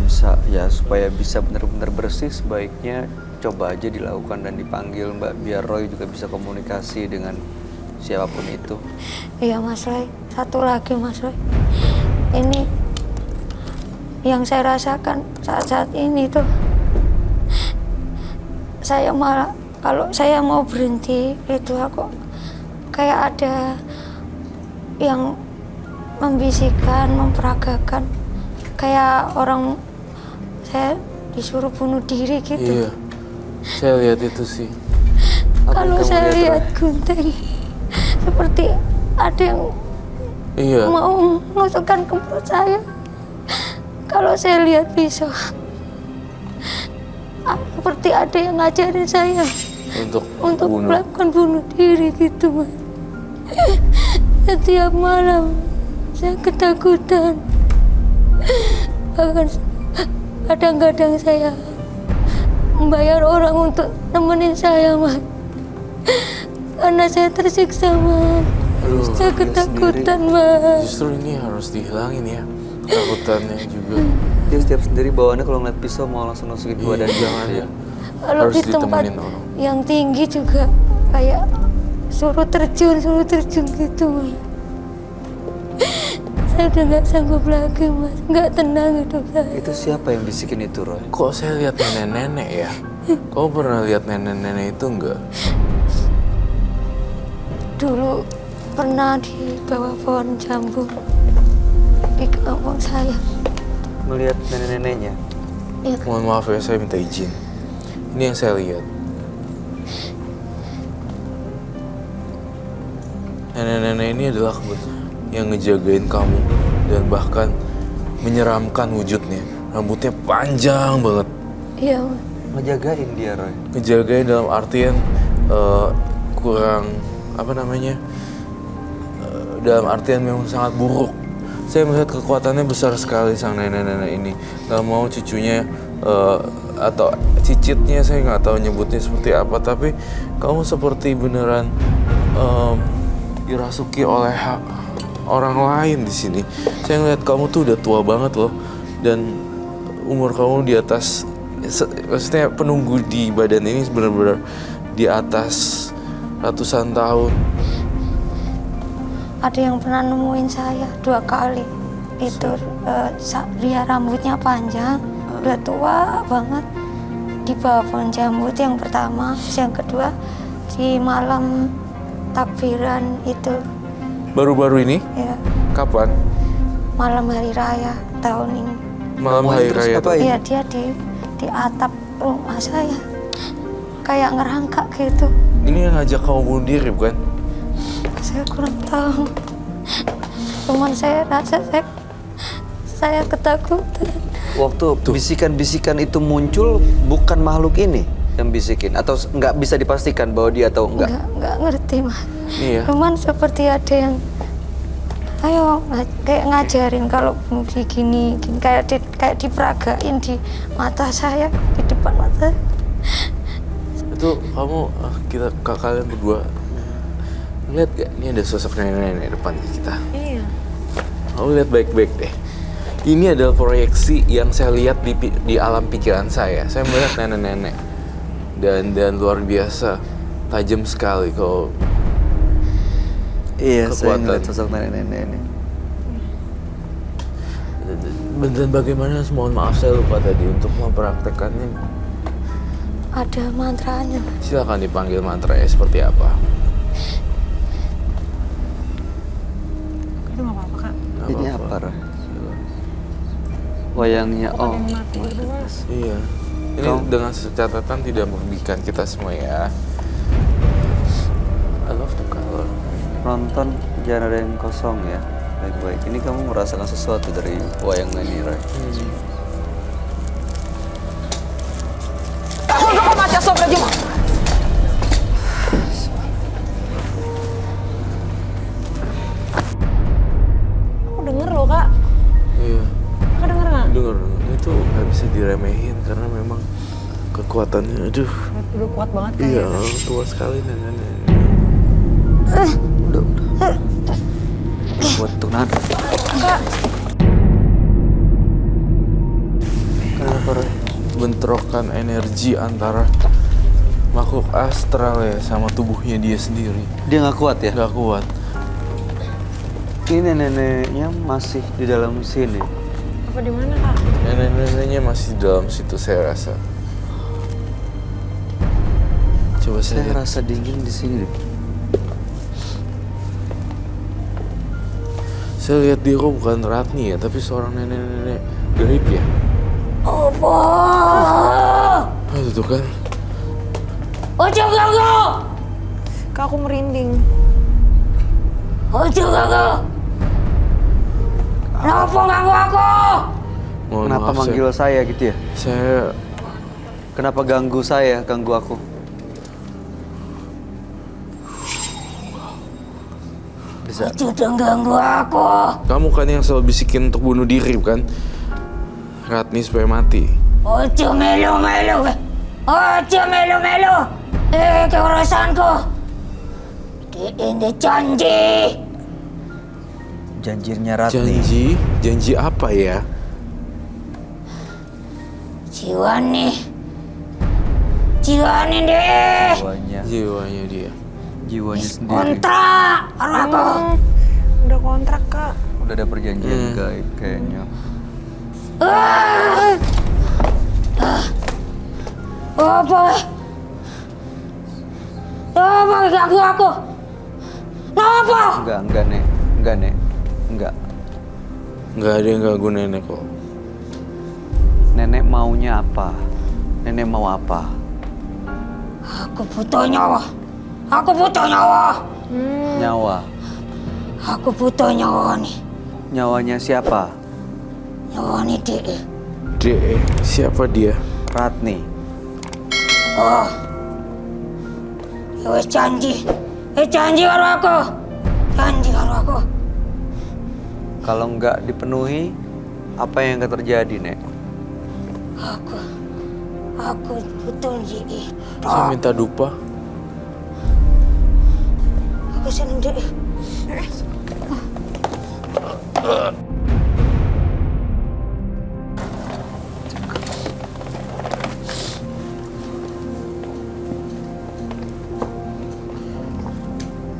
bisa benar-benar bersih, sebaiknya coba aja dilakukan dan dipanggil Mbak, biar Roy juga bisa komunikasi dengan siapapun itu. Iya Mas Roy, satu lagi Mas Roy. Ini yang saya rasakan saat-saat ini tuh, saya malah kalau saya mau berhenti itu aku kayak ada yang membisikkan, memperagakan, kayak orang saya disuruh bunuh diri gitu. Iya, saya lihat itu sih. Apa yang Kalau kamu saya lihat, lihat Roy? gunting seperti ada yang Iya, mau menusukkan ke perut saya. Kalau saya lihat pisau, seperti ada yang ngajarin saya untuk bunuh. melakukan bunuh diri gitu Mas. Setiap malam saya ketakutan. Bahkan kadang-kadang saya membayar orang untuk nemenin saya Mas. Karena saya tersiksa Mas. Aduh, Saya ketakutan Mas. Justru ini harus dihilangin ya, ketakutannya juga. Dia setiap sendiri bawaannya kalau ngeliat pisau mau langsung masukin Iya, badan jangan gitu ya. Kalau Harus di tempat ditemenin orang. yang tinggi juga kayak suruh terjun gitu Mas. Saya udah nggak sanggup lagi Mas, nggak tenang hidup saya. Itu siapa yang bisikin itu, Roy? Kok saya lihat nenek-nenek ya? Kamu pernah lihat nenek-nenek itu enggak? Dulu pernah di bawah pohon jambu di kampung saya. Melihat nenek-neneknya? Ya, Mohon maaf ya, saya minta izin. Ini yang saya lihat. Nenek-nenek ini adalah yang ngejagain kamu dan bahkan menyeramkan wujudnya. Rambutnya panjang banget. iya Mas. Ngejagain dia, Roy. Ngejagain dalam artian kurang apa namanya? Dalam artian memang sangat buruk. Saya melihat kekuatannya besar sekali sang nenek-nenek ini. Gak mau cucunya atau cicitnya, saya nggak tahu nyebutnya seperti apa, tapi kamu seperti beneran dirasuki oleh orang lain di sini. Saya ngeliat kamu tuh udah tua banget loh, dan umur kamu di atas, maksudnya penunggu di badan ini benar-benar di atas ratusan tahun. Ada yang pernah nemuin saya 2 kali. Itu dia rambutnya panjang, udah tua banget. Di bawah pohon jambu itu yang pertama, yang kedua di malam takbiran itu Baru-baru ini? ya, Kapan? malam hari raya tahun ini. Malam Nemuin hari terus raya. ngapain? Iya, dia di atap rumah saya. Kayak ngerangkak gitu. Ini yang ngajak kamu bunuh diri bukan? Saya kurang tahu. Cuman saya rasa saya ketakutan. Waktu bisikan-bisikan itu muncul, bukan makhluk ini yang bisikin? Atau nggak bisa dipastikan bahwa dia atau enggak? Nggak ngerti Mas. Iya. Cuman seperti ada yang ayo kayak ngajarin kalau gini kayak diperagain di mata saya, di depan mata. Itu kamu, kalian berdua lihat gak? Ini ada sosok nenek-nenek depan kita. Iya. Kamu lihat baik-baik deh. Ini adalah proyeksi yang saya lihat di alam pikiran saya. Saya melihat nenek-nenek dan luar biasa tajam sekali kalau Iya, saya kekuatan. ngeliat sosok nenek-nenek ini. Dan bagaimana, mohon maaf saya lupa tadi untuk mempraktekannya. Ada mantranya. Silakan dipanggil mantranya seperti apa. Itu nggak apa-apa Kak. Nggak Ini apa-apa. apa, Roy? Wayangnya, oh. Mati gitu Mas. Iya. Ini dengan catatan tidak merugikan kita semua ya. I love the color. Nonton jangan ada yang kosong ya. Baik-baik. Ini kamu merasakan sesuatu dari wayang ini, Roy. Aku denger loh Kak. Iya. Kakak denger nggak? Dengar, itu nggak bisa diremehin karena memang kekuatannya, aduh. Udah kuat banget kan Iya, ya. tua sekali nenek-nenek. Udah. Buat untuk nahan. Kenapa, Roy? Bentrokan energi antara makhluk astral ya sama tubuhnya dia sendiri. Dia nggak kuat ya? Nggak kuat. Ini nenek-neneknya masih di dalam sini. Apa di mana Kak? Nenek-neneknya masih di dalam situ saya rasa. Coba saya Saya lihat. rasa dingin di sini deh. Saya lihat dia kok bukan Ratni ya, tapi seorang nenek-nenek gaib ya. Apa? Ah, itu kan. Ojo ganggu! Kak aku merinding. Ojo ganggu! Kenapa ganggu aku? Mohon Kenapa maaf, manggil saya gitu ya? saya Kenapa ganggu saya, ganggu aku? Bisa. Ojo dong ganggu aku. kamu kan yang selalu bisikin untuk bunuh diri bukan? Ratni supaya mati. Ojo melu-melu. Ojo melu-melu. Ke urusanku. Ini janji. Janjinya Ratni. Janji apa ya? Jiwa nih deh. Jiwanya dia. Jiwanya sendiri. Kontrak aku. Udah kontrak Kak. Udah ada perjanjian gaib kayaknya. Apa? Apa ganggu aku? Kenapa? Enggak, Nek. Enggak, Nek. Enggak. Nggak ada yang ganggu nenek kok. Nenek maunya apa? Nenek mau apa? Aku butuh nyawa. Aku butuh nyawa. Nyawa. Aku butuh nyawa nih. Nyawanya siapa? Nyawa nih dek. Dek, siapa dia? Ratni. Oh. Ya wes janji. Janji karo aku. Janji karo aku. Kalau enggak dipenuhi, apa yang akan terjadi, Nek? Aku butuh dek. Saya minta dupa. Aku seneng dek.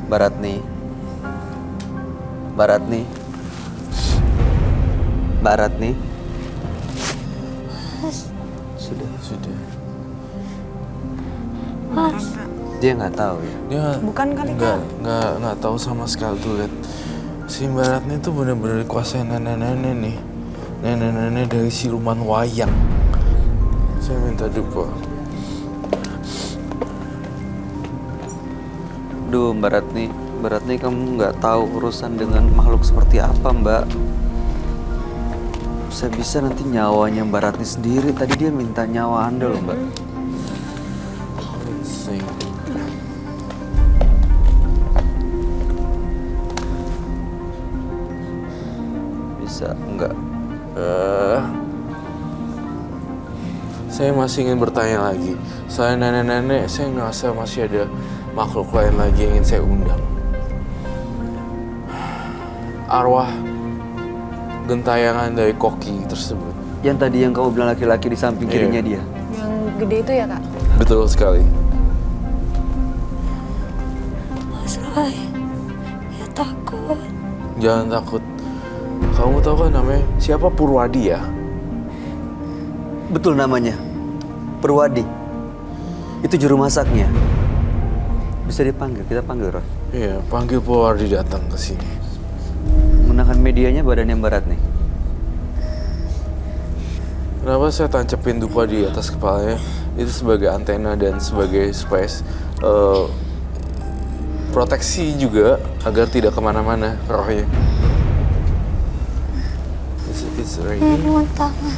Baratni. Baratni. Baratni. Sudah. Dia nggak tahu ya. Dia Bukan kali, Kak. nggak tahu sama sekali tuh lihat. Si Mbak Ratni tuh bener-bener dikuasain nenek-nenek nih. Nenek-nenek dari siluman wayang. Saya minta dupa. Duh, Mbak Ratni kamu nggak tahu urusan dengan makhluk seperti apa, Mbak. Bisa-bisa nanti nyawanya Mbak Ratni sendiri. Tadi dia minta nyawa Anda loh, Mbak. Sing. Bisa enggak? Saya masih ingin bertanya lagi. Selain nenek-nenek, saya ngerasa masih ada makhluk lain lagi yang ingin saya undang. Arwah gentayangan dari koki tersebut. Yang tadi yang kamu bilang laki-laki di samping Iya. kirinya dia. Yang gede itu ya Kak? Betul sekali. Mas Roy, ya takut. Jangan takut. Kamu tahu kan namanya siapa? Purwadi ya? Betul namanya. Purwadi. Itu juru masaknya. Bisa dipanggil, kita panggil, Roy. Iya, panggil Purwadi datang ke sini. Menggunakan medianya badannya Mbak Ratni. Kenapa saya tancepin dupa di atas kepalanya? Itu sebagai antena dan sebagai supaya proteksi juga agar tidak kemana-mana rohnya. It's right here. Ini tangan.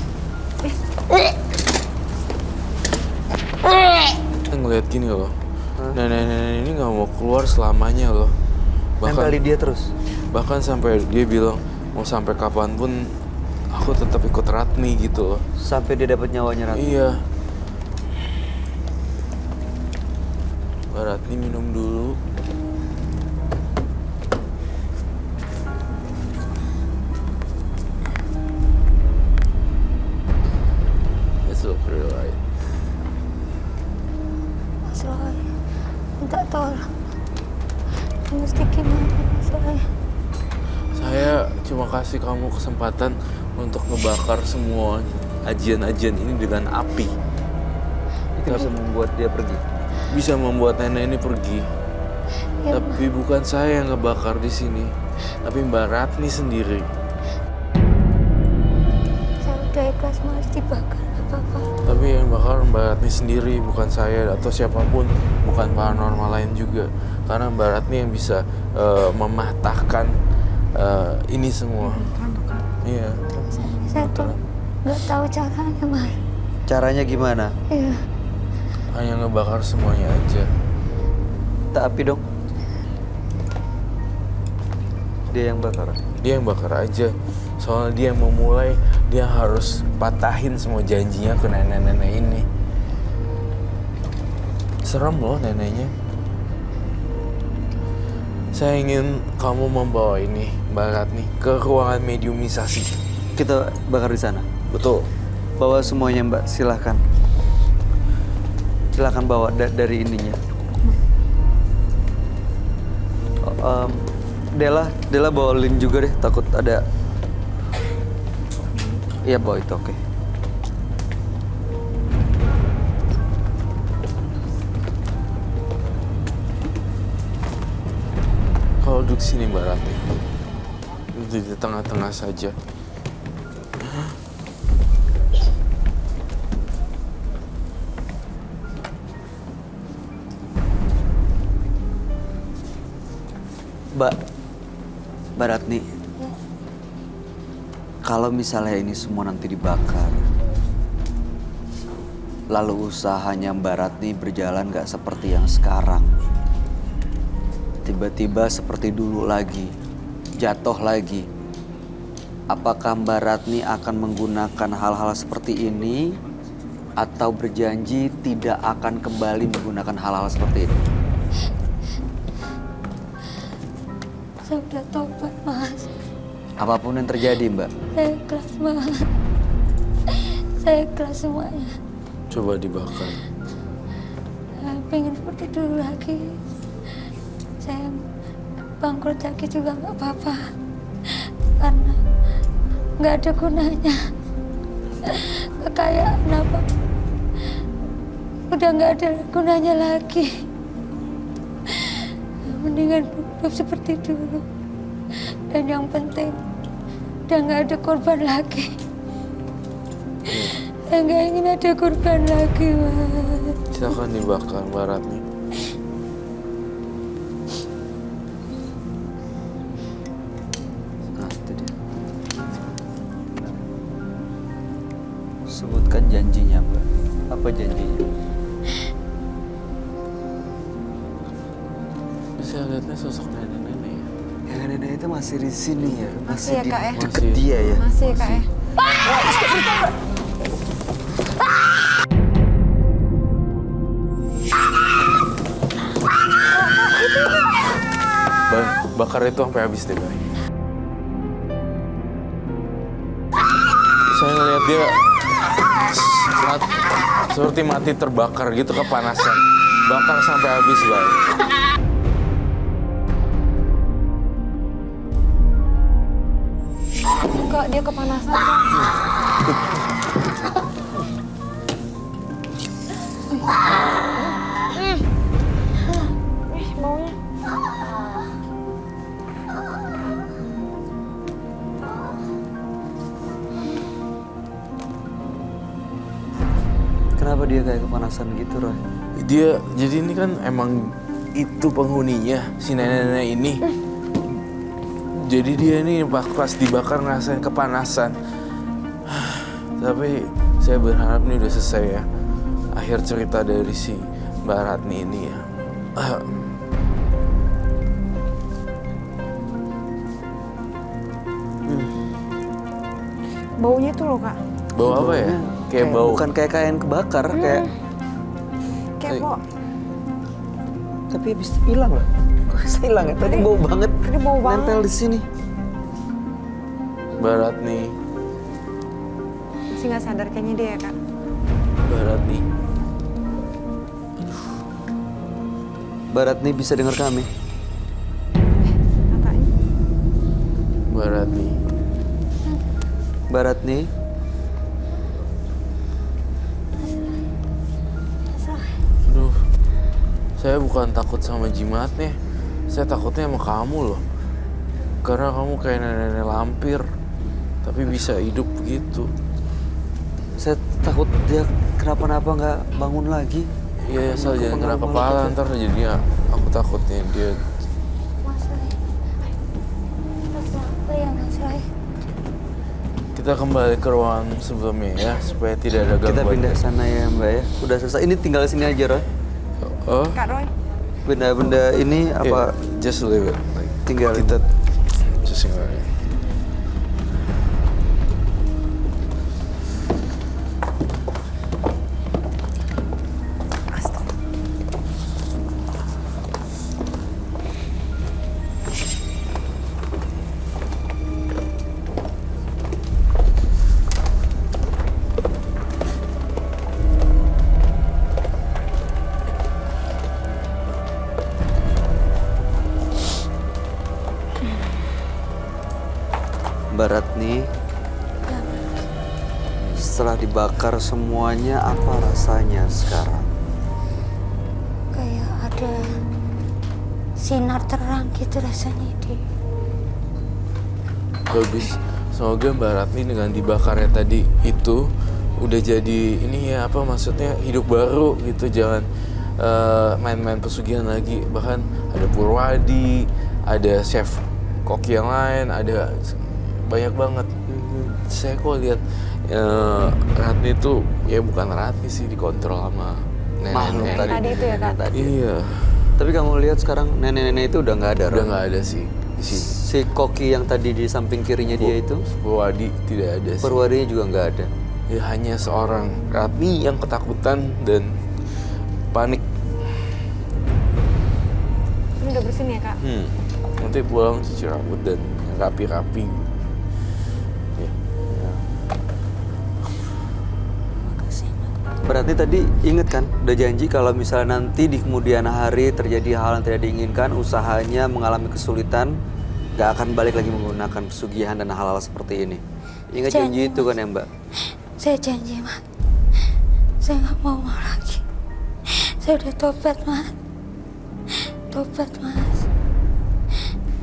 Kita ngeliat gini loh. Nenek-nenek ini nggak mau keluar selamanya loh. Nempel di dia terus. Bahkan sampai dia bilang mau sampai kapanpun aku tetap ikut Ratni gitu loh. Sampai dia dapat nyawanya Ratni. Iya. Mbak Ratni minum dulu. It's okay, right? Mas Roy, minta tolong. Mesti gimana Mas Roy? Saya cuma kasih kamu kesempatan untuk ngebakar semua ajian-ajian ini dengan api. Itu bisa membuat dia pergi. Bisa membuat nenek ini pergi. Ya, Tapi bukan saya yang ngebakar di sini, tapi Mbak Ratni sendiri. saya udah ikhlas Mas dibakar apa-apa. Tapi yang bakar Mbak Ratni sendiri, bukan saya atau siapapun, bukan paranormal lain juga. Karena Mbak Ratni yang bisa mematahkan ini semua. Iya. Saya tuh nggak tahu caranya Mas. Caranya gimana? Iya. Hanya ngebakar semuanya aja. Tak api dong. Dia yang bakar. Dia yang bakar aja. Soalnya dia yang memulai, dia harus patahin semua janjinya ke nenek-nenek ini. Serem loh neneknya. Saya ingin kamu membawa ini, Mbak Ratni, ke ruangan mediumisasi. Kita bakar di sana. Betul. Bawa semuanya Mbak, silahkan. Silahkan bawa dari ininya. Dela bawa lin juga deh, takut ada. Iya bawa itu, oke. Kalau duduk sini Mbak Ratni. Di tengah-tengah saja. Mbak Ratni, kalau misalnya ini semua nanti dibakar, lalu usahanya Mbak Ratni berjalan gak seperti yang sekarang, tiba-tiba seperti dulu lagi, jatuh lagi, apakah Mbak Ratni akan menggunakan hal-hal seperti ini atau berjanji tidak akan kembali menggunakan hal-hal seperti ini? Saya udah tobat Mas. Apapun yang terjadi, Mbak. Saya ikhlas Mas. Saya ikhlas semuanya. Coba dibakar. Saya pengen seperti dulu lagi. Saya bangkrut lagi juga nggak apa-apa. Karena nggak ada gunanya. Kekayaan apa udah nggak ada gunanya lagi. Mendingan hidup seperti dulu. Dan yang penting udah nggak ada korban lagi. Saya nggak ingin ada korban lagi, Mas. Silakan dibakar Mbak Ratni. Nah, itu dia. Sebutkan janjinya, Mbak. Apa janjinya? Saya lihatnya sosok nenek-nenek ya. Ya, nenek itu masih di sini ya. Masih ya, di Kak, ya? deket Masih. dia ya. Masih ya Kak ya? Bay, bakar itu sampai habis deh, Bay. Saya ngeliat dia seperti mati terbakar gitu, kepanasan. Bakar sampai habis, Bay. Kak, dia kepanasan Kak. Baunya. Kenapa dia kayak kepanasan gitu, Roy? Dia, jadi ini kan emang itu penghuninya, si nenek-nenek ini. Jadi dia ini pas dibakar ngerasain kepanasan. Tapi saya berharap ini udah selesai ya. Akhir cerita dari si Mbak Ratni ini ya. Baunya tuh loh Kak. Bau apa ya? Kayak bau. Bukan kayak kain kebakar, kayak Kepo. Tapi habis hilang loh. Kok bisa hilang ya? Tadi bau banget. Tadi bau banget. Nempel di sini. Barat nih, Masih nggak sadar kayaknya dia ya, Kak. Barat nih. Barat nih bisa dengar kami. Katanya. Barat nih. Barat nih. Aduh, saya bukan takut sama jimatnya. Saya takutnya sama kamu loh. Karena kamu kayak nenek-nenek lampir. Tapi bisa hidup begitu. Saya takut dia kenapa-napa nggak bangun lagi. Iya, asal jangan kena kepala ntar jadinya aku takutnya dia. Mas Roy. Mas apa ya Mas Roy? Kita kembali ke ruangan sebelumnya ya, supaya tidak ada gangguan. Kita pindah sana ya Mbak ya. Udah selesai. Ini tinggal sini aja Roy. Oh, Kak Roy. Benda-benda ini apa? just leave it. Like, Tinggal. kita just tinggal. Barat nih. Setelah dibakar semuanya, apa rasanya sekarang? Kayak ada sinar terang gitu rasanya di. Bagus. Semoga Mbak Ratni dengan dibakarnya tadi itu udah jadi ini ya apa maksudnya hidup baru gitu, jangan main-main pesugihan lagi. Bahkan ada Purwadi, ada chef koki yang lain, ada banyak banget. Saya kok lihat Ratni itu ya bukan Ratni sih, dikontrol sama Makhluk nenek-nenek. Tadi itu ya, Kak? Tadi. Iya, Tapi kamu lihat sekarang nenek-nenek itu udah nggak ada. udah Roy. nggak ada sih di sini. Si koki yang tadi di samping kirinya dia itu, Purwadi tidak ada sih. perwarinya juga nggak ada. Ya hanya seorang Ratni yang ketakutan dan panik. Ini udah bersih nih ya, Kak? Nanti pulang cuci rambut dan rapi-rapi. Ya. Berarti tadi inget kan, udah janji kalau misalnya nanti di kemudian hari terjadi hal yang tidak diinginkan, usahanya mengalami kesulitan, gak akan balik lagi menggunakan pesugihan dan hal-hal seperti ini. Ingat janji itu kan ya Mbak? Saya janji Mas. Saya nggak mau lagi. Saya udah tobat Mas. Tobat Mas.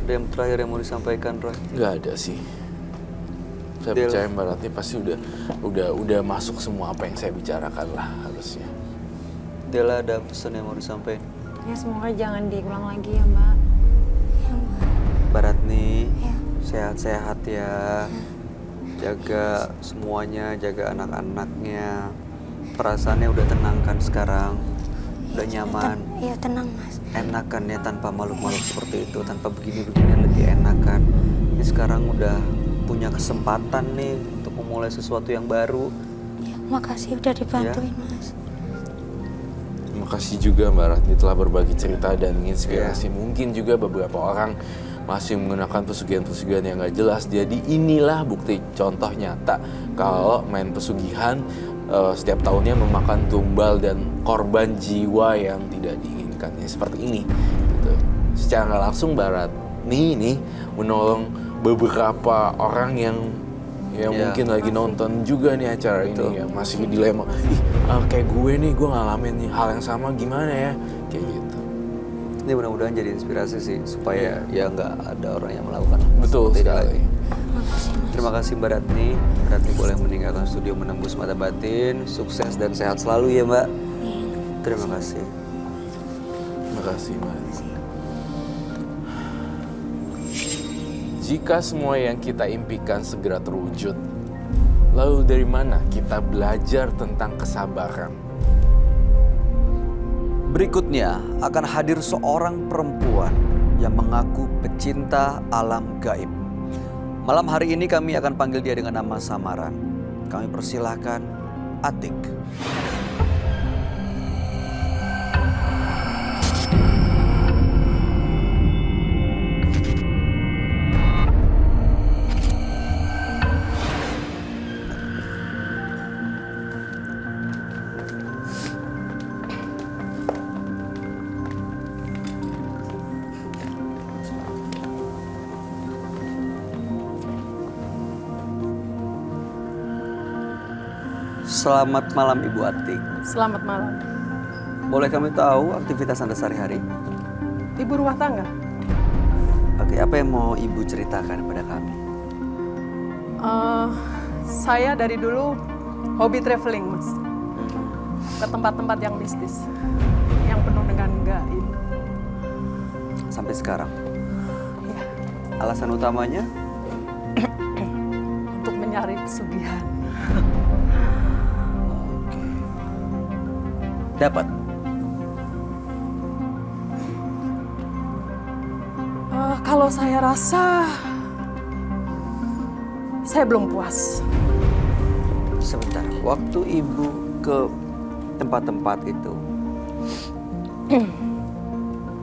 Ada yang terakhir yang mau disampaikan Roy? Nggak ada sih. Saya Del. percaya Mbak Ratni pasti udah masuk semua apa yang saya bicarakan lah harusnya. Dela ada pesan yang mau disampaikan? Ya semoga jangan diulang lagi ya, Mbak. Ya Mbak. Barat nih, Ya. sehat-sehat ya. Jaga semuanya, jaga anak-anaknya. Perasaannya udah tenang kan sekarang? Udah nyaman? Iya tenang Mas. Enak kan ya tanpa makhluk-makhluk seperti itu, tanpa begini-begini lebih enak kan. Ini sekarang udah punya kesempatan nih untuk memulai sesuatu yang baru. Ya, makasih udah dibantuin Mas. Terima kasih juga Mbak Ratni telah berbagi cerita dan menginspirasi. Mungkin juga beberapa orang masih menggunakan pesugihan-pesugihan yang nggak jelas. Jadi inilah bukti contoh nyata kalau main pesugihan setiap tahunnya memakan tumbal dan korban jiwa yang tidak diinginkan. Ya, seperti ini. Gitu. Secara nggak langsung Mbak Ratni ini menolong beberapa orang yang Ya, mungkin lagi nonton juga nih acara Betul. ini ya masih dilema. Ih, kayak gue nih, gue ngalamin nih hal yang sama gimana ya? Kayak gitu. Ini mudah-mudahan jadi inspirasi sih supaya ya nggak ada orang yang melakukan Betul seperti ini sekali. lagi. Terima kasih Mbak Ratni. Mbak Ratni boleh meninggalkan studio Menembus Mata Batin. Sukses dan sehat selalu ya Mbak. Terima kasih. Terima kasih Mbak. Jika semua yang kita impikan segera terwujud, lalu dari mana kita belajar tentang kesabaran? Berikutnya akan hadir seorang perempuan yang mengaku pecinta alam gaib. Malam hari ini kami akan panggil dia dengan nama samaran. Kami persilahkan Atik. Selamat malam Ibu Ati. Selamat malam. Boleh kami tahu aktivitas Anda sehari-hari? Ibu rumah tangga. Oke, apa yang mau Ibu ceritakan kepada kami? Saya dari dulu hobi traveling, Mas. Ke tempat-tempat yang mistis, yang penuh dengan gaib. Sampai sekarang? Ya, Alasan utamanya? untuk mencari pesugihan. Oke. Dapat? Kalau saya rasa, saya belum puas. Sebentar, waktu Ibu ke tempat-tempat itu,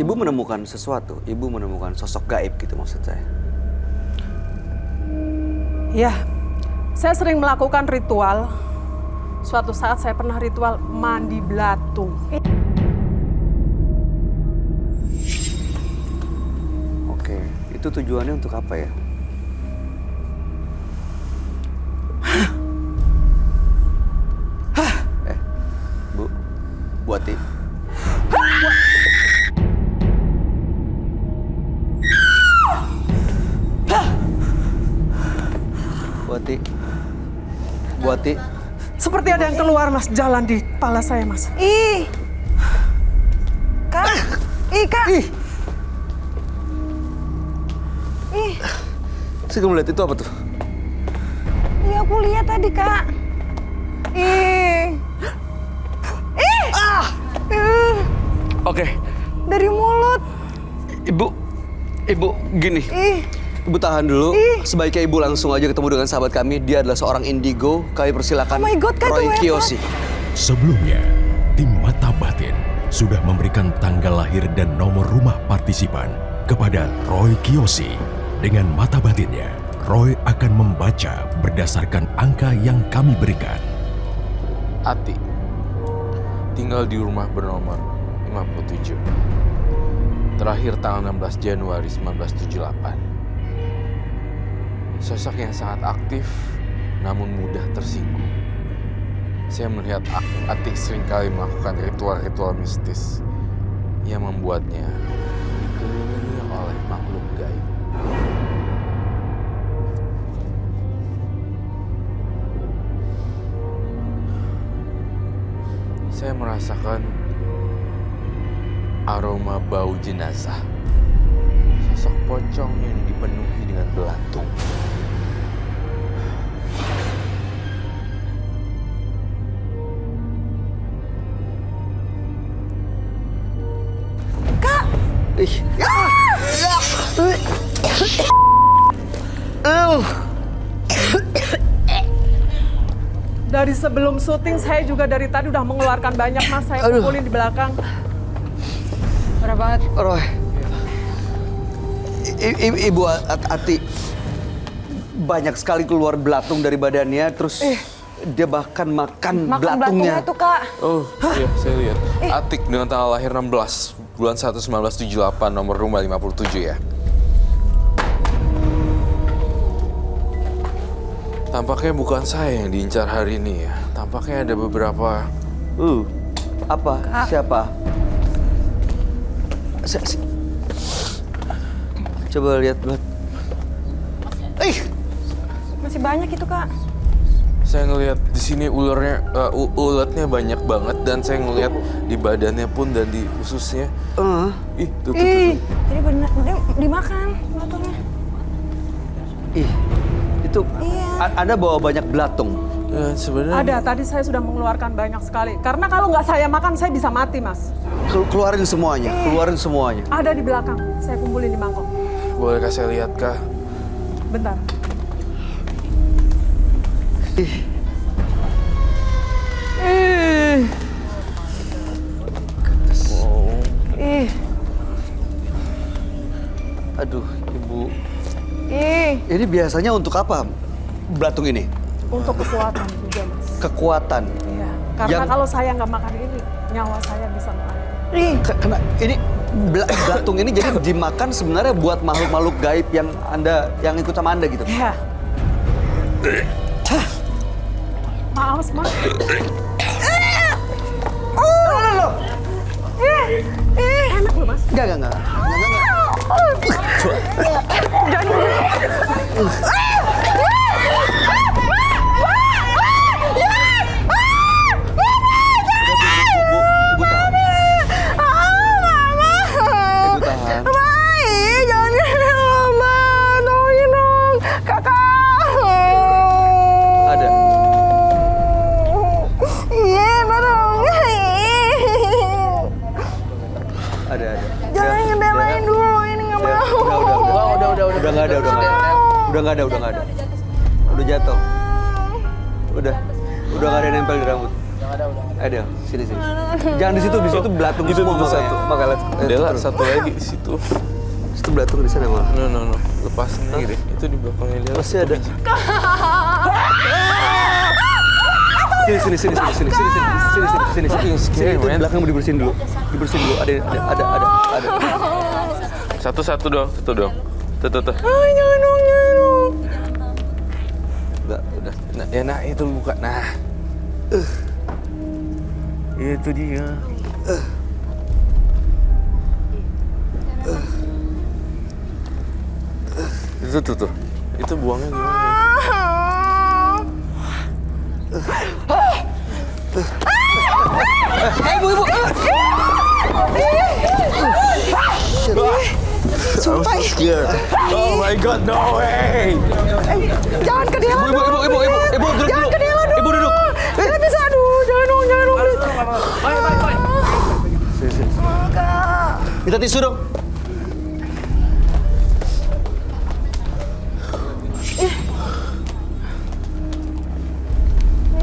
Ibu menemukan sesuatu? Ibu menemukan sosok gaib gitu maksud saya? Ya, saya sering melakukan ritual. Suatu saat saya pernah ritual mandi belatung. Oke, itu tujuannya untuk apa ya? Bu Ati. Bu Ati. Bu Ati. Seperti ada yang keluar, Mas, jalan di kepala saya, Mas. Ih, Kak. Ih, Kak. Ih. Saya kamu lihat itu apa tuh? Iya, aku lihat tadi, Kak. Ih. Oke, Dari mulut. Ibu gini. Ih. Ibu tahan dulu. Sebaiknya Ibu langsung aja ketemu dengan sahabat kami. Dia adalah seorang indigo. Kami persilakan Oh my God, Kak, Roy itu Kiyoshi. Sebelumnya, tim Mata Batin sudah memberikan tanggal lahir dan nomor rumah partisipan kepada Roy Kiyoshi. Dengan mata batinnya, Roy akan membaca berdasarkan angka yang kami berikan. Ati tinggal di rumah bernomor 57. Terakhir tanggal 16 Januari 1978. Sosok yang sangat aktif namun mudah tersinggung. Saya melihat Ati seringkali melakukan ritual-ritual mistis yang membuatnya dikelilingi oleh makhluk gaib. Saya merasakan aroma bau jenazah. Sosok pocong yang dipenuhi dengan belatung. Ih. Dari sebelum syuting, saya juga dari tadi udah mengeluarkan banyak, Mas. Saya pukulin di belakang. Parah banget. Roy. Ibu Ati banyak sekali keluar belatung dari badannya, terus dia bahkan makan belatungnya. Itu, Kak. Oh, iya, saya lihat. Atik dengan tanggal lahir 16 bulan 1 1978, nomor rumah 57 ya. Tampaknya bukan saya yang diincar hari ini ya. Tampaknya ada beberapa. Apa? Kak. Siapa? Coba lihat belat. Masih banyak itu, Kak. Saya ngelihat di sini uletnya banyak banget dan saya ngelihat di badannya pun dan di ususnya. Ih, tuh. Jadi benar dimakan belatungnya. Ih, itu Iya. Anda bawa banyak belatung. Sebenarnya Ada, tadi saya sudah mengeluarkan banyak sekali. Karena kalau nggak saya makan, saya bisa mati, Mas. Keluarin semuanya, keluarin semuanya. Ada di belakang, saya kumpulin di mangkok. bolehkah saya lihat kah? Bentar. Aduh, Ibu. Ini biasanya untuk apa belatung ini? Untuk kekuatan juga, Mas. Kekuatan. Iya. Karena Yang- kalau saya nggak makan ini, nyawa saya bisa mengalir. Kena ini belatung ini jadi dimakan sebenarnya buat makhluk-makhluk gaib yang ikut sama Anda gitu. Iya. Maaf, Mas. Enak loh, Mas. Enggak. Udah nggak ada. Udah jatuh. Udah nggak ada yang nempel di rambut. Ada. Sini. Jangan di situ belatung Itu semua satu. makanya. Dela satu lagi di situ. Situ belatung di sana malah. No. Lepasin lagi deh. Itu di belakangnya Dela. Masih ada. Sini. Sini itu belakang dibersihin dulu. Ada. Satu dong. Tuh. Jangan dong. Udah. Nah, itu buka. Nah. Itu dia. Itu tuh. Itu buangnya gimana? Ibu. Sumpah. Oh my God, no way. Jangan ke Dela dong. Ibu, duduk Jangan dulu. ke Dela dong. Ibu duduk. Tidak bisa, aduh. Jangan dong. Sini. Minta tisu dong.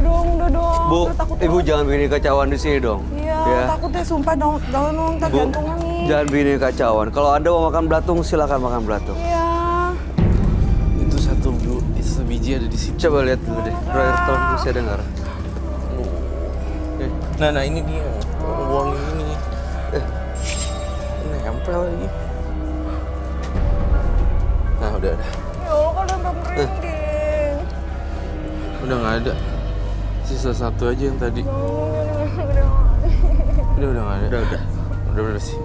Udah dong. Bu, Takut Ibu jangan bikin kacauan di sini dong. Iya, takutnya sumpah dong. Tak Bu, jantungan nih. jangan bikin kacauan. Kalau Anda mau makan belatung, silakan makan belatung. Iya. Itu satu biji ada di situ. Coba lihat dulu deh. Royerton masih ada nggak? Nah ini dia. Buang ini. Nempel lagi. Nah udah. Ya Allah, kan udah merinding. Udah nggak ada. Sisa satu aja yang tadi. Udah nggak ada. Udah bersih.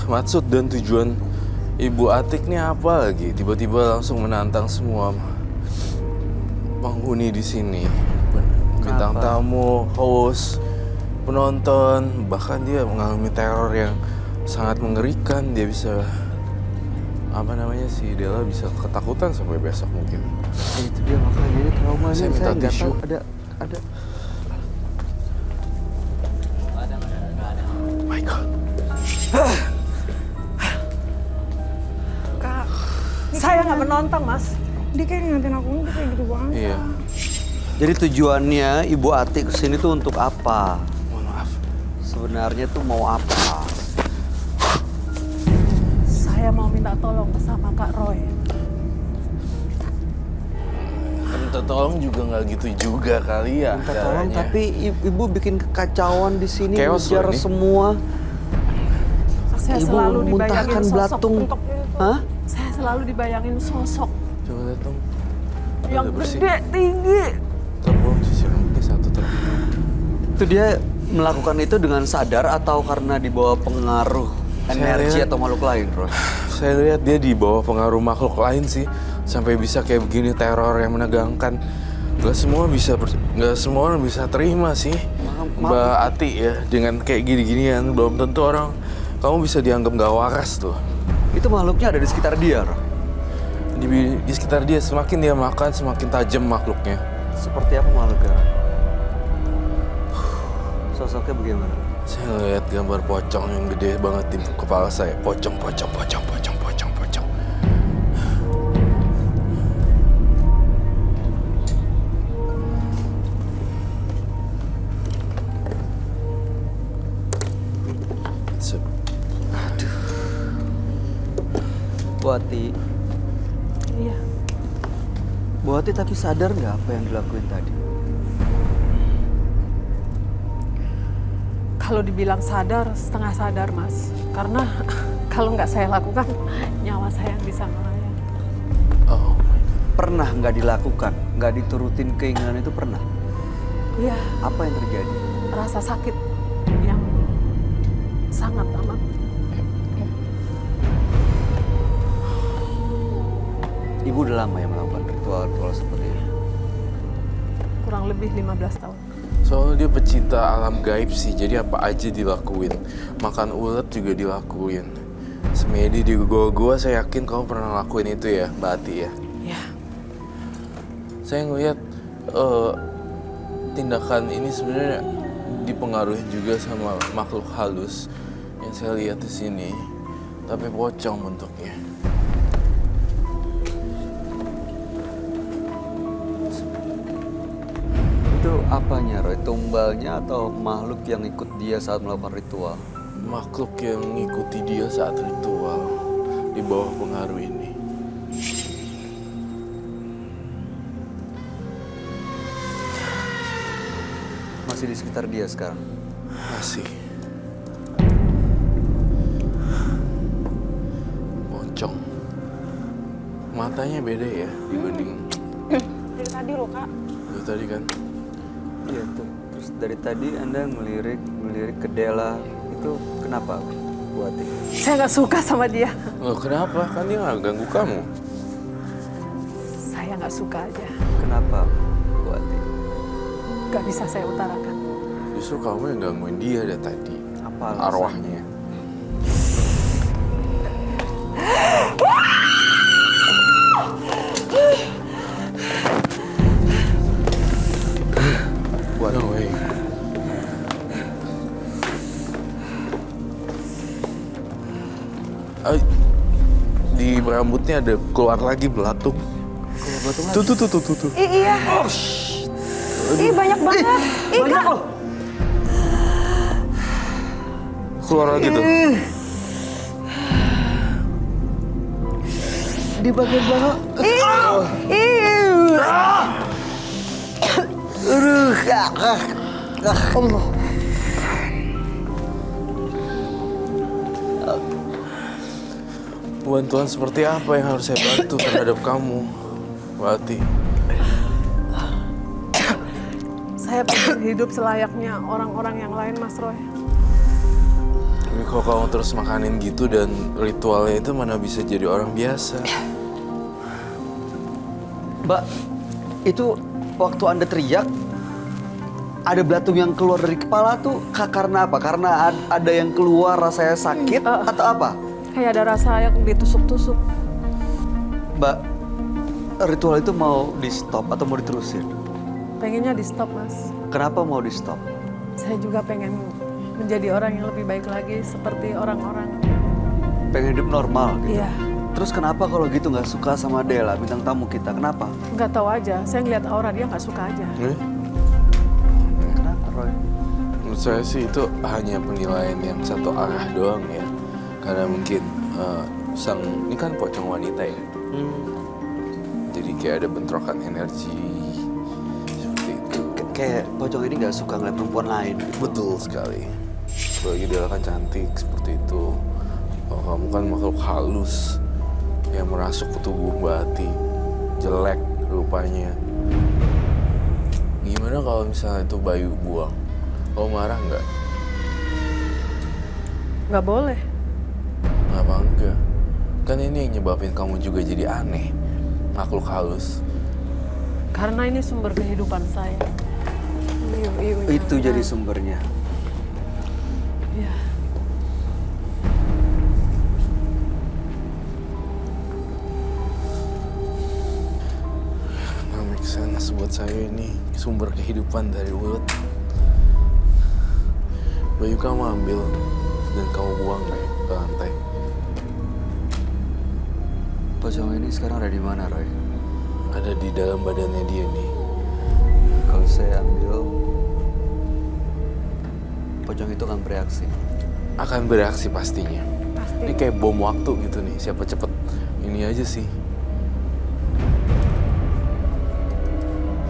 Maksud dan tujuan Ibu Atik nih apa lagi? Tiba-tiba langsung menantang semua penghuni di sini. Bintang tamu, host, penonton, bahkan dia mengalami teror yang sangat mengerikan. Dia bisa si Dela bisa ketakutan sampai besok mungkin. Itu dia makanya ini trauma Saya nih. minta Saya nggak tisu. tahu ada. Oh my God. Kak, saya nggak menonton, Mas. Dia kayak ngeliatin aku ini kayak gitu banget. Iya. Jadi tujuannya Ibu Atik kesini tuh untuk apa? Mohon maaf. Sebenarnya tuh mau apa? Saya mau minta tolong sama Kak Roy. Minta tolong juga nggak gitu juga kali ya. Minta tolong, caranya. tapi Ibu bikin kekacauan di sini, Chaos ngejar loh ini. semua. Saya Ibu selalu dibayangin memuntahkan sosok belatung. bentuknya. Saya selalu dibayangin sosok Coba lihat dong. yang Udah bersih. gede, tinggi. Terbuang sisi rambutnya satu terbuang. Itu dia melakukan itu dengan sadar atau karena dibawa pengaruh energi lihat- atau makhluk lain, Bro? Saya lihat dia di bawah pengaruh makhluk lain sih, sampai bisa kayak begini, teror yang menegangkan. Gak semua orang bisa terima sih, Mbak Ati ya, dengan kayak gini-ginian. Belum tentu orang kamu bisa dianggap gak waras tuh. Itu makhluknya ada di sekitar dia, Bro. Di sekitar dia semakin dia makan semakin tajam makhluknya. Seperti apa makhluknya? Sosoknya bagaimana? Saya lihat gambar pocong yang gede banget di kepala saya. Pocong. Bu Ati. Iya. Bu Ati tapi sadar nggak apa yang dilakuin tadi? Kalau dibilang sadar, setengah sadar, Mas. Karena Kalau nggak saya lakukan, nyawa saya yang bisa melayang. Oh, Pernah nggak dilakukan, nggak diturutin keinginan itu pernah? Iya, Apa yang terjadi? rasa sakit yang sangat amat. Ibu udah lama ya melakukan ritual-ritual seperti ini? Kurang lebih 15 tahun. soalnya dia pecinta alam gaib sih, jadi apa aja dilakuin. Makan ulet juga dilakuin. Semedi di gua saya yakin kamu pernah lakuin itu ya, Mbak Ati ya? Ya, Saya ngelihat tindakan ini sebenarnya dipengaruhi juga sama makhluk halus yang saya lihat di sini, tapi pocong bentuknya. Itu apanya, Roy? Tumbalnya atau makhluk yang ikut dia saat melakukan ritual? Makhluk yang mengikuti dia saat ritual di bawah pengaruh ini. Masih di sekitar dia sekarang? Masih. Pocong. Matanya beda ya dibanding Dari tadi loh Kak. itu tadi kan. Iya tuh. Terus dari tadi Anda melirik ke Dela. Itu kenapa, Bu Ati? saya nggak suka sama dia. Loh kenapa? Kan dia nggak ganggu kamu. Saya nggak suka aja. Kenapa, Bu Ati? Nggak bisa saya utarakan. Justru kamu yang gangguin dia dari tadi. Apa alasannya? Arwahnya. No way. Di rambutnya ada keluar lagi belatung. Tuh. Iya. Ih banyak banget. Ih Kak. Keluar lagi tuh. Di bagian bawah. Allah. Bantuan seperti apa yang harus saya bantu terhadap kamu, Wati? Saya pengen hidup selayaknya orang-orang yang lain, Mas Roy. Tapi kalau kamu terus makanin gitu dan ritualnya itu mana bisa jadi orang biasa? Mbak, itu waktu Anda teriak, ada belatung yang keluar dari kepala tuh karena apa? Karena ada yang keluar rasanya sakit atau apa? Kayak ada rasa yang ditusuk-tusuk. Mbak, ritual itu mau di stop atau mau diterusin? Pengennya di stop, Mas. Kenapa mau di stop? Saya juga pengen menjadi orang yang lebih baik lagi seperti orang-orang. Pengen hidup normal gitu? Iya. Terus kenapa kalau gitu nggak suka sama Dela, bintang tamu kita? Kenapa? Nggak tahu aja, saya ngeliat aura dia nggak suka aja. Kenapa, Roy? Menurut saya sih itu hanya penilaian yang satu arah doang ya. Karena mungkin ini kan pocong wanita ya. Jadi kayak ada bentrokan energi seperti itu. Kayak pocong ini nggak suka ngeliat perempuan lain. Betul sekali. Apalagi dia kan cantik seperti itu. Kalau kamu kan makhluk halus yang merasuk ke tubuh Mbak Ati. Jelek rupanya. Gimana kalau misalnya itu Bayu buang? Kamu marah nggak? Nggak boleh. Kenapa enggak? Kan ini yang nyebabin kamu juga jadi aneh. Makhluk halus. Karena ini sumber kehidupan saya. Itu jadi sumbernya. Iya. Nggak make sense buat saya ini sumber kehidupan dari ulet. Bayu kamu ambil dan kamu buang deh ke lantai. Pocong ini sekarang ada di mana, Roy? Ada di dalam badannya dia nih. Kalau saya ambil, pocong itu akan bereaksi. Akan bereaksi pastinya. Pasti. Ini kayak bom waktu gitu nih. Siapa cepet ini aja sih.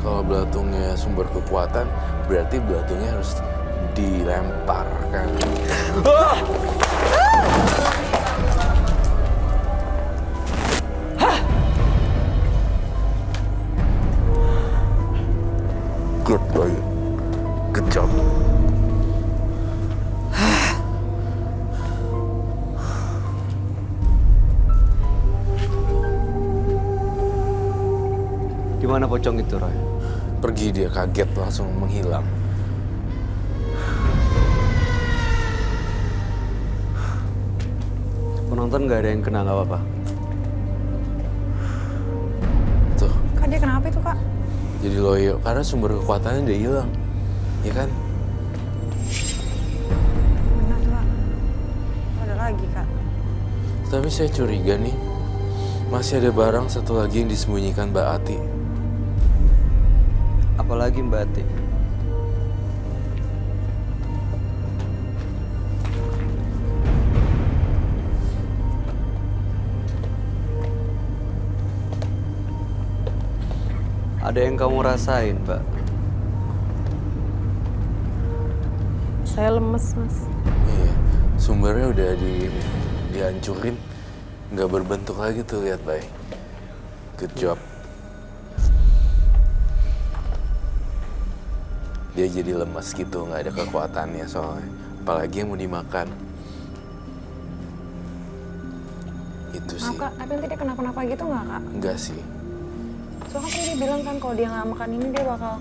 Kalau belatungnya sumber kekuatan, berarti belatungnya harus dilempar kan. Good boy. Good job. Di mana pocong itu, Roy? Pergi, dia kaget langsung menghilang. Penonton nggak ada yang kena, nggak apa-apa. Tuh, Kak, dia kenapa itu, Kak? jadi loyo karena sumber kekuatannya udah hilang. Ya kan? Benar tuh, Kak. Ada lagi, Kak. Tapi saya curiga nih, masih ada barang satu lagi yang disembunyikan Mbak Ati. Apalagi Mbak Ati. Ada yang kamu rasain, Mbak? Saya lemes, Mas. Iya, sumbernya udah dihancurin, nggak berbentuk lagi tuh, lihat Bay. Good job. Dia jadi lemas gitu, nggak ada kekuatannya soalnya. Apalagi yang mau dimakan. Itu sih. Maaf, Kak, tapi nanti dia kenapa-napa gitu nggak, Kak? Enggak sih. Soalnya kan dia bilang kan kalau dia nggak makan ini dia bakal...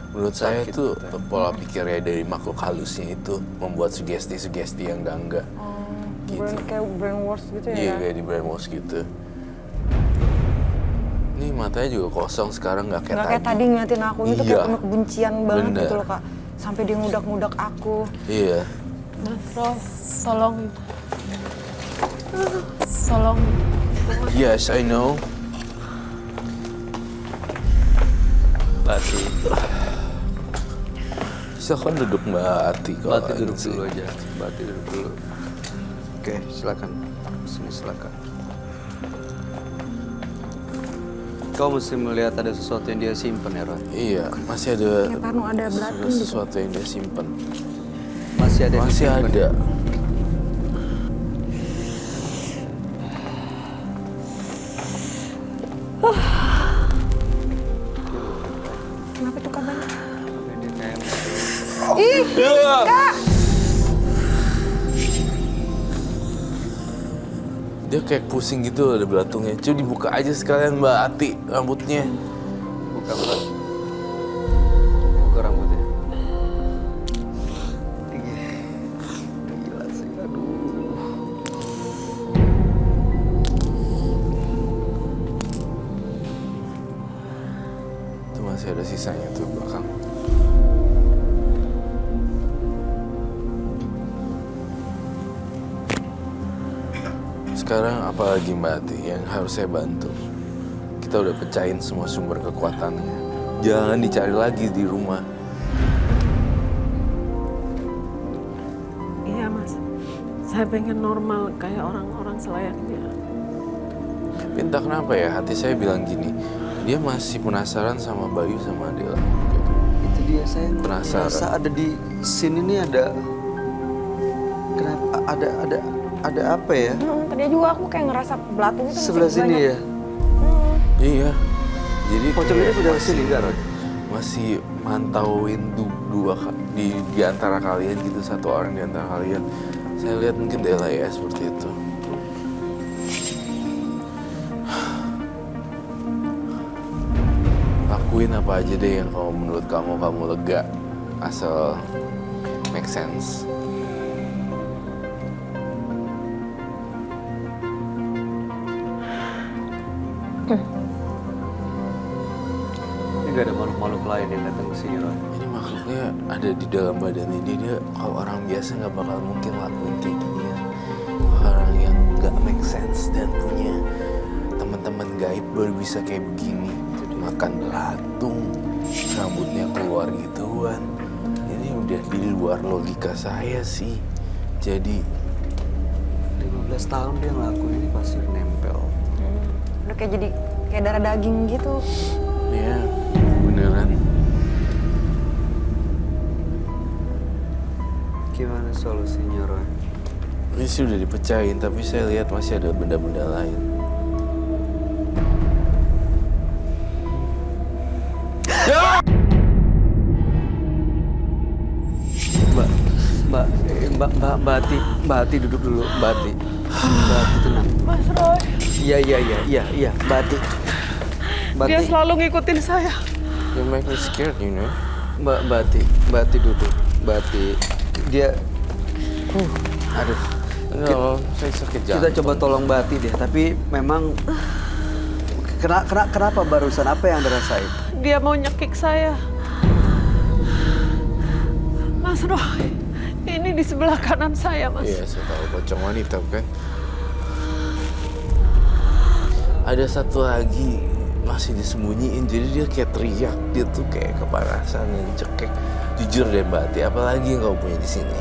Menurut saya Sakit, tuh betul. pola pikirnya dari makhluk halusnya itu membuat sugesti-sugesti yang enggak. Gitu. Kayak brainwash gitu ya? Iya, kayak di brainwash gitu. Nih matanya juga kosong sekarang, nggak kayak Nggak tadi. kayak tadi ngeliatin aku, ini tuh Iya. kayak penuh kebencian banget Bener. gitu loh, Kak. Sampai dia ngudak-ngudak aku. Iya. Mas, tolong. Tolong. Yes, I know. Mbak Ati. Silakan duduk Mbak Ati. Mbak kalau Ati duduk ini sih. dulu aja. Mbak Ati duduk dulu. Oke, silakan. Sini silakan. Kau mesti melihat ada sesuatu yang dia simpen ya, Roy? Iya, masih ada Kayak Parno ada belati gitu. sesuatu yang dia simpan. Masih ada yang Masih disimpan. ada. Kenapa tuh kabarnya? Dia kayak Dia kayak pusing gitu ada belatungnya. Coba dibuka aja sekalian Mbak Ati rambutnya. buka Mbak. Buka rambutnya. Gila sih, aduh. Itu masih ada sisanya tuh belakang. Sekarang apalagi Mbak Ati yang harus saya bantu? Kita udah pecahin semua sumber kekuatannya. Jangan dicari lagi di rumah. Iya, Mas. Saya pengen normal kayak orang-orang selayaknya. Tapi entah kenapa ya hati saya bilang gini, dia masih penasaran sama Bayu sama Adela. Gitu. Itu dia, saya Penasaran. merasa ada di sini nih ada. Kenapa ada apa ya? Tadi juga aku kayak ngerasa belatung itu Sebelah sini ya. Iya. Jadi Pocong kayak itu udah kesini enggak, Roy? masih mantauin di antara kalian gitu, satu orang di antara kalian. Saya lihat mungkin Dela ya seperti itu. Lakuin apa aja deh yang menurut kamu lega, asal make sense. Ini gak ada makhluk-makhluk lain yang datang ke sini, Roy. Ini makhluknya ada di dalam badannya dia kalau orang biasa nggak bakal mungkin lakuin kayak gini ya. Orang yang nggak make sense dan punya teman-teman gaib baru bisa kayak begini. Makan belatung, rambutnya keluar gituan. Ini udah di luar logika saya sih. Jadi 15 tahun dia ngelakuin ini pasti nempel. Udah kayak jadi kayak darah daging gitu. ya beneran. Gimana solusinya, Roy? Ini sih udah dipecahin, tapi saya lihat masih ada benda-benda lain. Mbak Ati duduk dulu, Mbak Ati. Mbak Ati tenang. Mas Roy, Iya, Mbak Ati. Mbak dia Ati, selalu ngikutin saya. You make me scared, you know. Mbak Ati duduk. Mbak Ati, dia, aduh. No, saya sakit jantung. Kita coba tolong Mbak Ati deh, tapi memang kenapa barusan, apa yang Anda rasain? Dia mau nyekik saya. Mas Roy, ini di sebelah kanan saya, Mas. Iya, saya tahu pocong wanita kan. Ada satu lagi masih disembunyiin, jadi dia kayak teriak, dia tuh kayak kepanasan dan cekek. Jujur deh Mbak Ati, apalagi yang kau punya di sini?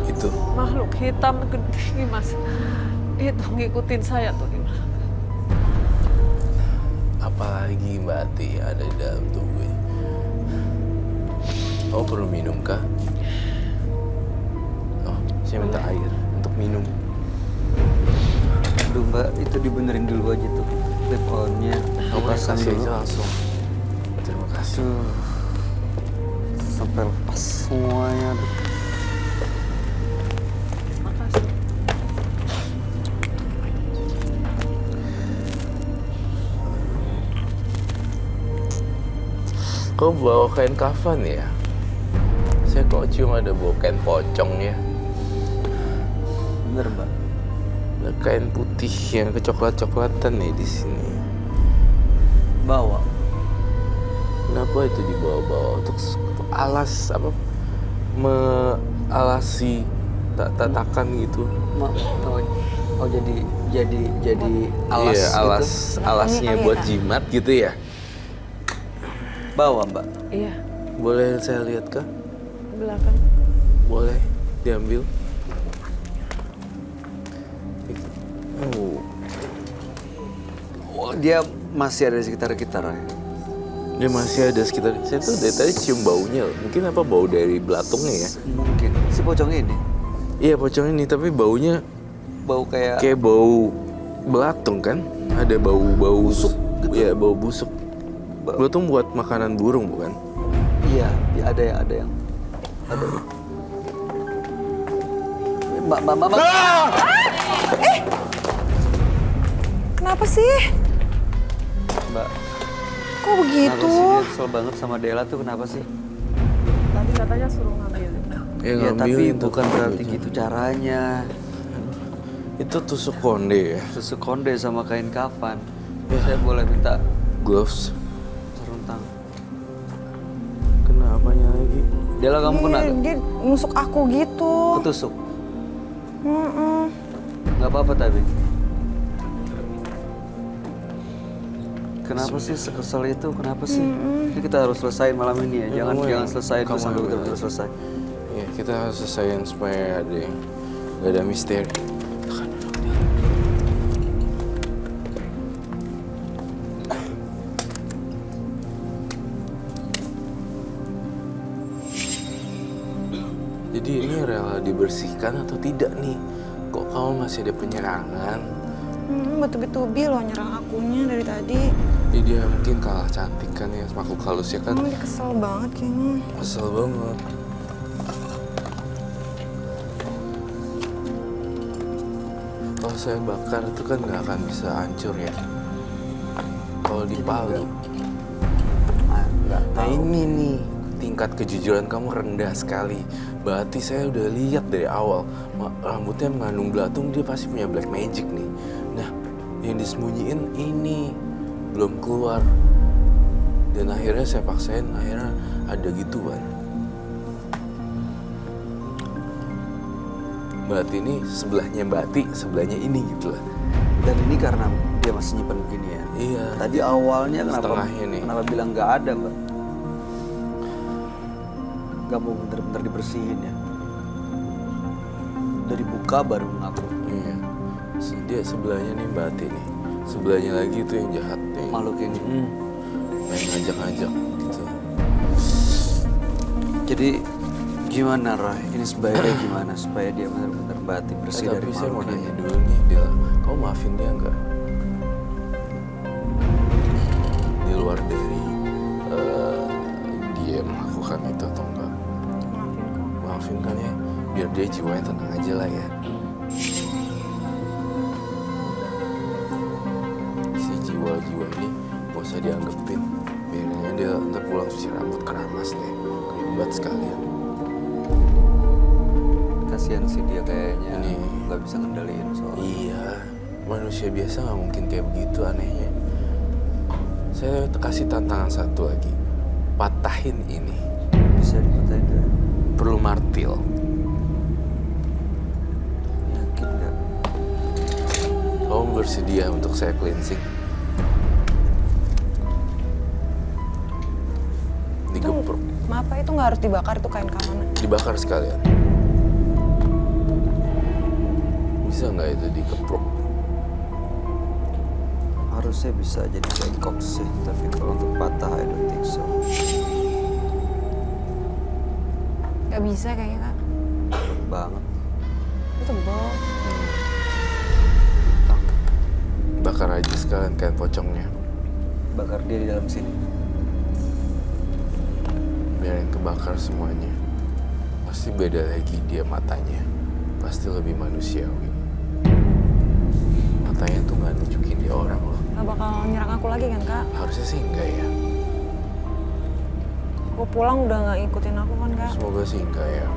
Itu. Makhluk hitam gede, Mas. Itu ngikutin saya tuh di belakang. Apalagi Mbak Ati ada di dalam tubuh. Oh, perlu minum kah? Oh, saya minta air untuk minum. Aduh Mbak, itu dibenerin dulu aja tuh. Clip on-nya Kamu dipasang kasih dulu. aja langsung. Terima kasih. Tuh. Sampai lepas semuanya. Makasih. Kau bawa kain kafan ya? Saya kok cium ada bau kain pocongnya. Bener Mbak. Ada kain putih yang kecoklat-coklatan nih di sini. Bawa. Kenapa itu dibawa-bawa untuk alas apa? Mealasi tatakan gitu. Oh jadi alas Iya, gitu. alasnya buat jimat gitu ya. Bawa Mbak. Iya, Boleh saya lihat kah? belakang. Boleh diambil. Oh, dia masih ada di sekitar kita, Roy. Dia masih ada sekitar. Saya tuh dari tadi cium baunya. Mungkin apa bau dari belatungnya ya? Mungkin. Si pocong ini Iya pocong ini, tapi baunya bau kayak bau belatung kan? Ada bau-bau busuk. Iya, bau busuk. Belatung buat makanan burung bukan? iya, ada yang. Mbak. Kenapa sih? Mbak. Kok begitu? Kenapa sih dia kesel banget sama Dela tuh, kenapa sih? Tadi katanya suruh ngambil. Ya tapi bukan berarti gitu caranya. Itu tusuk konde ya? Tusuk konde sama kain kafan. Saya boleh minta Gloves. sarung tangan. Kenapanya lagi? Dela kamu kena gak? Dia nusuk aku gitu. Ketusuk? Gak apa-apa tapi. Kenapa sih sekesel itu? Kenapa sih? Ini kita harus selesaiin malam ini ya. Jangan selesai kamu terus sampai yang betul-betul selesai. Ya, kita harus selesaiin supaya gak ada misteri. Jadi ini rela dibersihkan atau tidak nih? Kok kamu masih ada penyerangan? Betul-betul loh nyerang akunya dari tadi. Ya, dia mungkin kalah cantik kan ya, makhluk halus ya kan? Dia kesel banget kayaknya. Kesel banget. Kalau saya bakar itu kan nggak akan bisa hancur ya. Kalau dipalu. Nah ini nih, tingkat kejujuran kamu rendah sekali. Berarti saya udah lihat dari awal, rambutnya mengandung belatung, dia pasti punya black magic nih. Nah, yang disembunyiin ini belum keluar. Dan akhirnya saya paksain, akhirnya ada gituan. Mbak ini sebelahnya Mbak Ati, sebelahnya ini gitu lah. Dan ini karena dia masih nyimpen begini ya. Iya. Tadi awalnya Setengahnya nih. kenapa bilang nggak ada Mbak? Gak mau bener-bener dibersihin ya. Udah dibuka baru ngaku. Iya. Dia sebelahnya nih Mbak Ati nih. Sebelahnya lagi itu yang jahat nih. Makhluk yang Main ngajak-ngajak gitu. Jadi gimana Roy? Ini sebaiknya gimana supaya dia benar-benar Mbak Ati bersih dari Tapi saya mau makhluk nanya ini? dulu nih, Del. Kamu Kamu maafin dia nggak? Di luar dari dia melakukan itu atau enggak? Maafin kok. Maafin kan ya, biar dia jiwanya tenang aja lah ya. Si jiwa-jiwa ini gak usah dianggepin. Biarin dia ntar pulang cuci rambut keramas deh. Ribet sekalian. Kasihan sih dia kayaknya Ini. nggak bisa ngendaliin soalnya. Iya, manusia biasa nggak mungkin kayak begitu, anehnya. Saya kasih tantangan satu lagi, patahin ini. Bisa dipatahin nggak? Perlu martil. Yakin nggak? Kamu bersedia untuk saya cleansing? Digeprok, Maaf Pak, itu nggak harus dibakar, itu kain keamanan. dibakar sekalian. Bisa nggak itu dikeprok? Harusnya bisa jadi bengkok sih, tapi kalau untuk patah I don't think so. Nggak bisa kayaknya Kak. Cepet banget. Itu tebal. Bakar aja sekalian kain pocongnya. Bakar dia di dalam sini. Biarin kebakar semuanya. Pasti beda lagi dia matanya. Pasti lebih manusiawi. Matanya tuh nggak nunjukin dia orang loh. Nggak bakal nyerang aku lagi kan Kak? Harusnya sih enggak ya. Aku pulang udah nggak ngikutin aku kan Kak? Semoga sih enggak ya.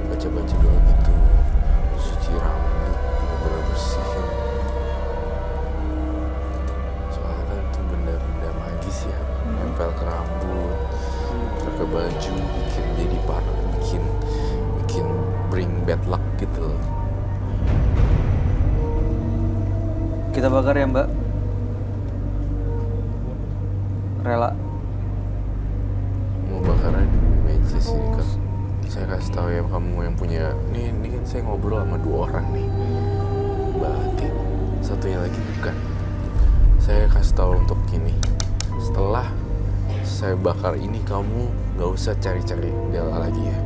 Baca-baca doa gitu. Suci rambut, bener-bener bersihin. Soalnya kan itu benda-benda magis ya. Nempel ke rambut, nempel ke baju, bikin jadi parah, bikin bring bad luck gitu loh. Kita bakar ya Mbak. Rela. Mau bakaran di meja sih kan. Saya kasih tahu ya kamu yang punya. Ini kan saya ngobrol sama 2 orang nih. Mbak Hati. Satunya lagi bukan. Saya kasih tahu untuk gini. Setelah saya bakar ini kamu nggak usah cari-cari Dela lagi ya.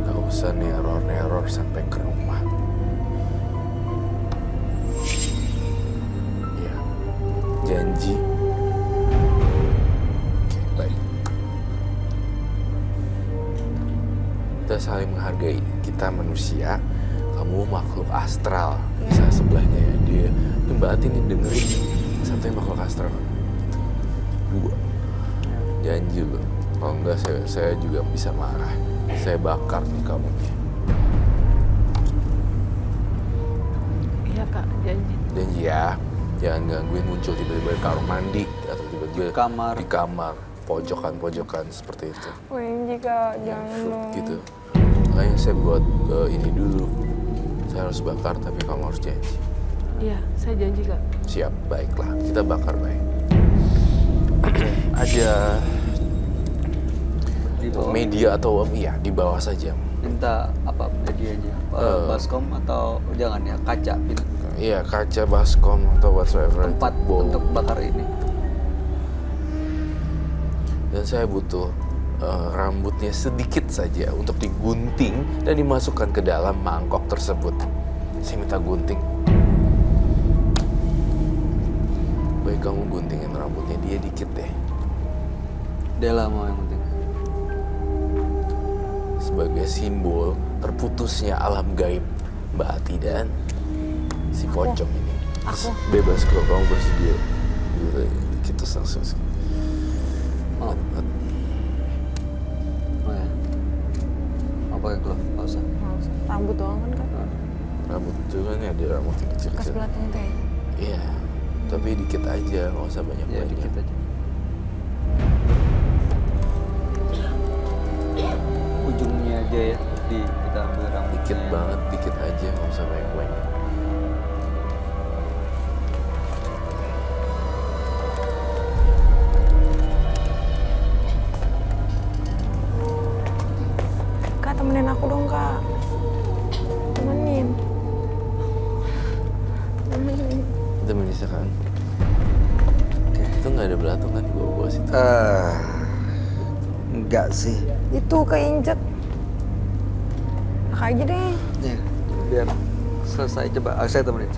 Nggak usah neror-neror sampai ke rumah. Ya. Janji. Baik. Kita saling menghargai. Kita manusia, kamu makhluk astral. Bisa sebelahnya ya dia. Mbak Ati nih dengerin. Satunya makhluk astral. 2. Janji loh. Kalau enggak saya juga bisa marah. Saya bakar nih kamu nih. Iya Kak, janji. Janji ya. Jangan gangguin muncul tiba-tiba di kamar mandi atau tiba-tiba Di kamar. di kamar, pojokan-pojokan seperti itu. OMG Kak, jangan dong. Gitu. Makanya saya buat ini dulu. Saya harus bakar tapi kamu harus janji. Iya, saya janji Kak. Siap, baiklah. Kita bakar baik. Ada di bawah. Media atau iya di bawah saja. Minta apa medianya? Baskom atau jangan ya kaca pintu. Iya, kaca, baskom atau whatsoever. Tempat itu, bowl. untuk bakar ini. Dan saya butuh rambutnya sedikit saja untuk digunting dan dimasukkan ke dalam mangkok tersebut. Saya minta gunting. Baik, kamu guntingin rambutnya dia dikit deh. Dela mau yang penting. Sebagai simbol terputusnya alam gaib Mbak Ati dan si pocong ini. Aku. Bebas kalau kamu bersedia. Kita langsung. Mau. Oh ya. Mau pakai glove? Nggak usah. Rambut doang kan Kak? Rambut itu kan ada rambut yang Bekas kecil-kecil. belakang itu ya? Iya, tapi dikit aja, nggak usah banyak Ya banyak. dikit aja. Ujungnya aja ya. Kita ambil rambutnya. Dikit banget, dikit aja, nggak usah banyak banyak. Kak, temenin aku dong Kak. Temenin. Temenin. Kita menisakan. Itu nggak ada belatung kan di bawah situ. Enggak sih. Itu keinjek. Kak aja deh. Ya, biar selesai. Coba saya temenin.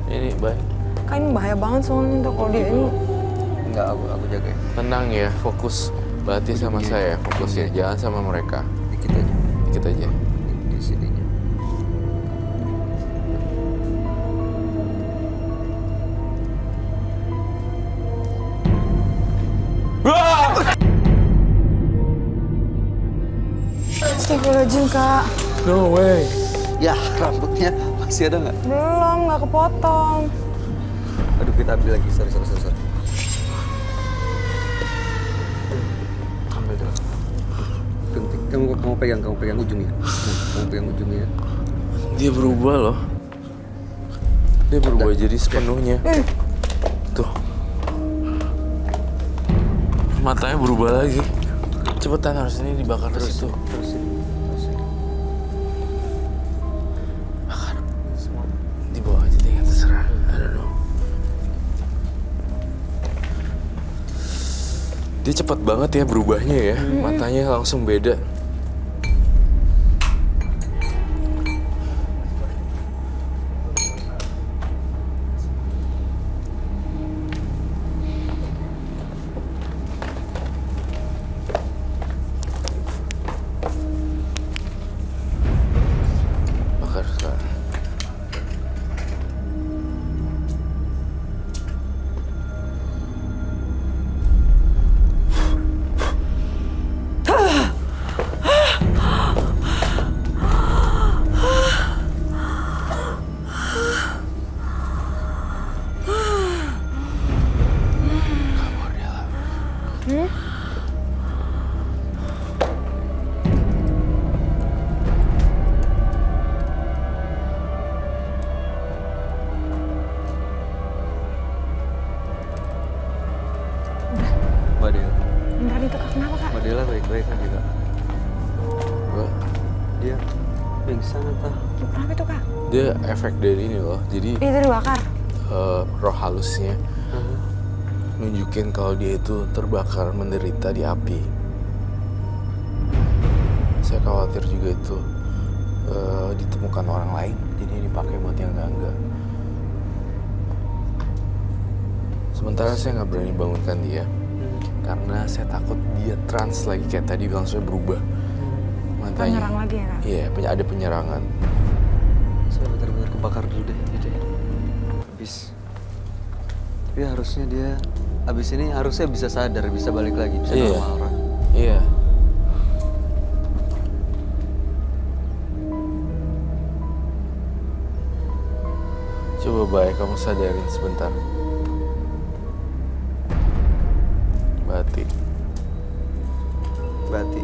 Ini baik. Kan ini bahaya banget soalnya tuh kalau dia ini. Enggak, aku jagain. Tenang ya, fokus Bati sama saya, fokus ya. Jangan sama mereka. Dikit aja. Dikit aja. Di sininya. Astagfirullahaladzim, Kak. No way. Ya, rambutnya masih ada nggak? Belum, nggak kepotong. Aduh, kita ambil lagi. Sorry. Ambil dulu. Penting. Kamu pegang ujungnya. Kamu pegang ujungnya. Dia berubah loh. Dia berubah jadi sepenuhnya. Tuh. Matanya berubah lagi. Cepetan, harus ini dibakar terus situ. Terusin. Bakar. Semua. Dibawa aja deh, terserah. I don't know. Dia cepat banget ya berubahnya ya. Matanya langsung beda. Bakar sekarang. Mbak Dela. Beneran itu, Kak. Kenapa, Kak? Mbak Dela baik-baik aja, Kak. Mbak, Dia pingsan atau? Kenapa itu, Kak? dia efek dari ini loh. Jadi Itu dibakar. roh halusnya nunjukin kalau dia itu terbakar, menderita di api. Saya khawatir juga itu ditemukan orang lain, jadi dipakai buat yang enggak. Sementara saya nggak berani bangunkan dia, karena saya takut dia trans lagi kayak tadi langsung berubah. Matanya. Penyerang lagi ya, Kak? Iya, ada penyerangan. Saya benar-benar kebakar dulu deh. Habis. Tapi harusnya dia habis ini harusnya bisa sadar, bisa balik lagi, bisa Iya. normal orang. Iya. Coba baik kamu sadarin sebentar. Bati. Bati.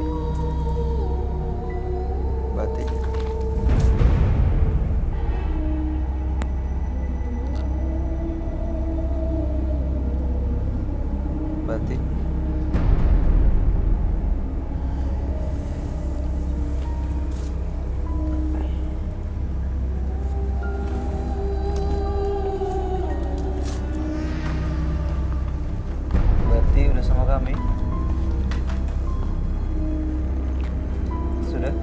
Bati udah sama kami. Sudah?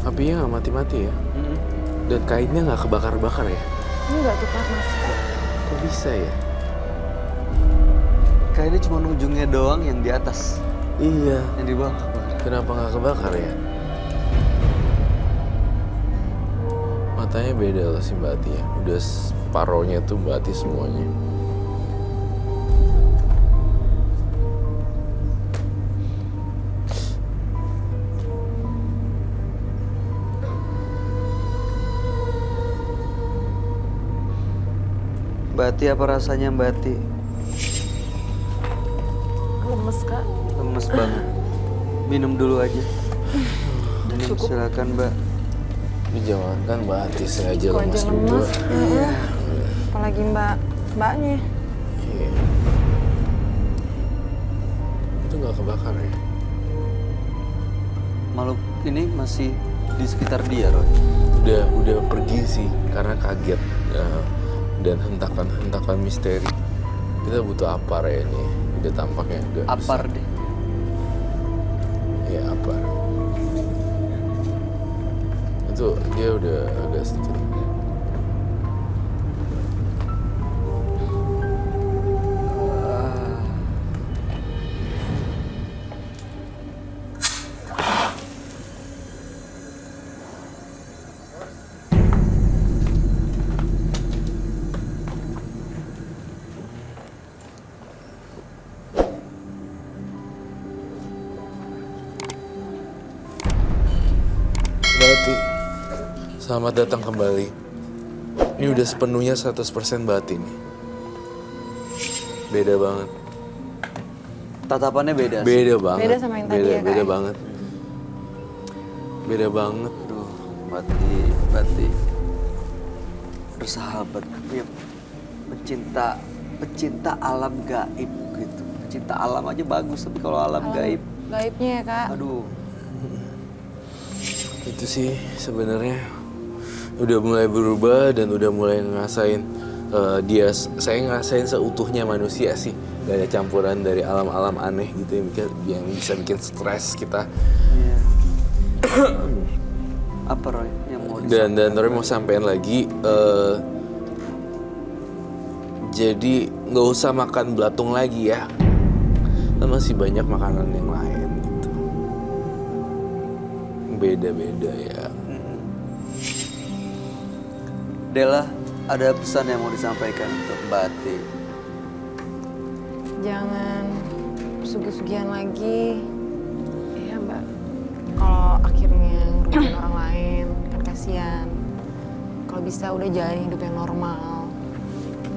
Apinya nggak mati-mati ya? Dan kainnya nggak kebakar-bakar ya? Enggak tuh, Kak, Mas. Kok bisa ya? Kayaknya cuma ujungnya doang yang di atas, Iya. yang di bawah. Kenapa nggak kebakar ya? Matanya beda loh si Mbak Ati ya. Udah separohnya tuh Mbak Ati semuanya. Mbak Ati, apa rasanya Mbak Ati? Lemes, Kak. Lemes banget. Minum dulu aja. Minum, silakan Mbak. Ini jangan kan Mbak Ati saya aja Kok lemas aja juga. lemes. Apalagi mbaknya. Iya. Itu nggak kebakar ya? makhluk ini masih di sekitar dia, Roy? Udah pergi sih karena kaget dan hentakan misteri. Kita butuh Apar ya ini. Udah tampaknya udah Apar deh. Ya Apar. Itu dia udah agak sedikit. Bati, selamat datang kembali. Ini udah sepenuhnya 100% Bati nih. Beda banget. Tatapannya beda sih. Beda banget. Beda sama yang tadi ya, Kak? Beda banget. Beda banget. Aduh, Bati bersahabat, ya, pecinta alam gaib gitu. Pecinta alam aja bagus, tapi kalau alam gaib, Gaibnya ya, Kak. aduh. Itu sih sebenarnya udah mulai berubah dan udah mulai ngerasain saya ngerasain seutuhnya manusia sih. Gak ada campuran dari alam-alam aneh gitu yang bisa bikin stres kita. Iya. Apa Roy yang mau Dan Roy mau sampein lagi, jadi nggak usah makan belatung lagi ya. Kan masih banyak makanan yang lain gitu. Beda-beda ya. Dela, ada pesan yang mau disampaikan untuk Bati? Jangan sugi-sugian lagi. Iya, Mbak. Kalau akhirnya ngerugiin orang lain, kan kasihan. Kalau bisa udah jalani hidup yang normal.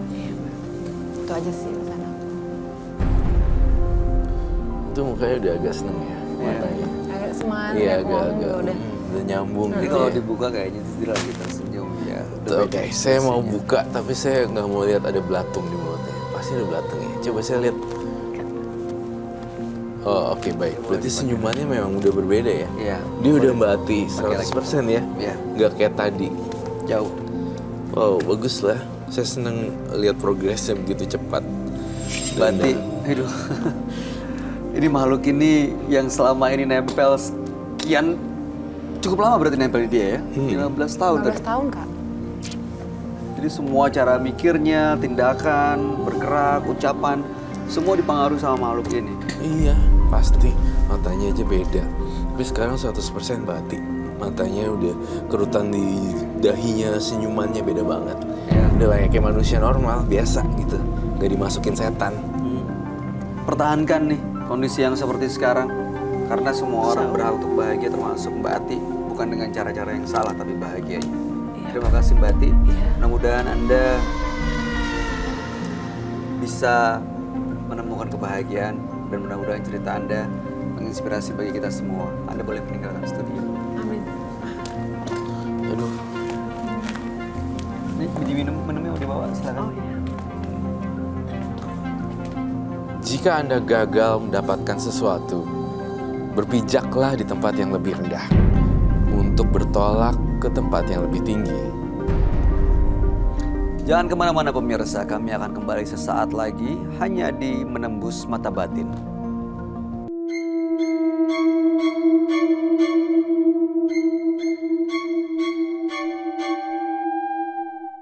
Iya, Mbak. Itu aja sih pesan aku. Itu mukanya udah agak seneng ya matanya. Agak semangat, Iya ya, agak udah. udah nyambung. Jadi gitu kalau ya. dibuka kayaknya dia lagi tersenyum ya. Oke, saya mau buka tapi saya nggak mau lihat ada belatung di mulutnya. Pasti ada belatung ya. Coba saya lihat. Oh oke, baik. Berarti senyumannya memang udah berbeda ya? Iya. Dia udah Bati 100% ya? Iya. Nggak kayak tadi. Jauh. Wow, bagus lah. Saya seneng lihat progresnya begitu cepat. Bati, aduh. Ini makhluk ini yang selama ini nempel sekian, cukup lama berarti nempel di dia ya? 15 tahun tadi. 15 tahun, Kak. Jadi semua cara mikirnya, tindakan, bergerak, ucapan, semua dipengaruhi sama makhluk ini. Iya, pasti. Matanya aja beda. Tapi sekarang 100% Bati. Matanya udah kerutan di dahinya, senyumannya beda banget. Ya. Udah kayak manusia normal, biasa gitu. Gak dimasukin setan. Pertahankan nih kondisi yang seperti sekarang. Karena semua orang berhak untuk bahagia termasuk Mbak Ati. Bukan dengan cara-cara yang salah tapi bahagianya. Terima kasih Mbak Ati. Mudah-mudahan Anda bisa menemukan kebahagiaan dan mudah-mudahan cerita Anda menginspirasi bagi kita semua. Anda boleh meninggalkan studio. Amin. Aduh, Ini biji minumnya udah dibawa, silakan. jika Anda gagal mendapatkan sesuatu, berpijaklah di tempat yang lebih rendah untuk bertolak ke tempat yang lebih tinggi. Jangan kemana-mana pemirsa, kami akan kembali sesaat lagi hanya di Menembus Mata Batin.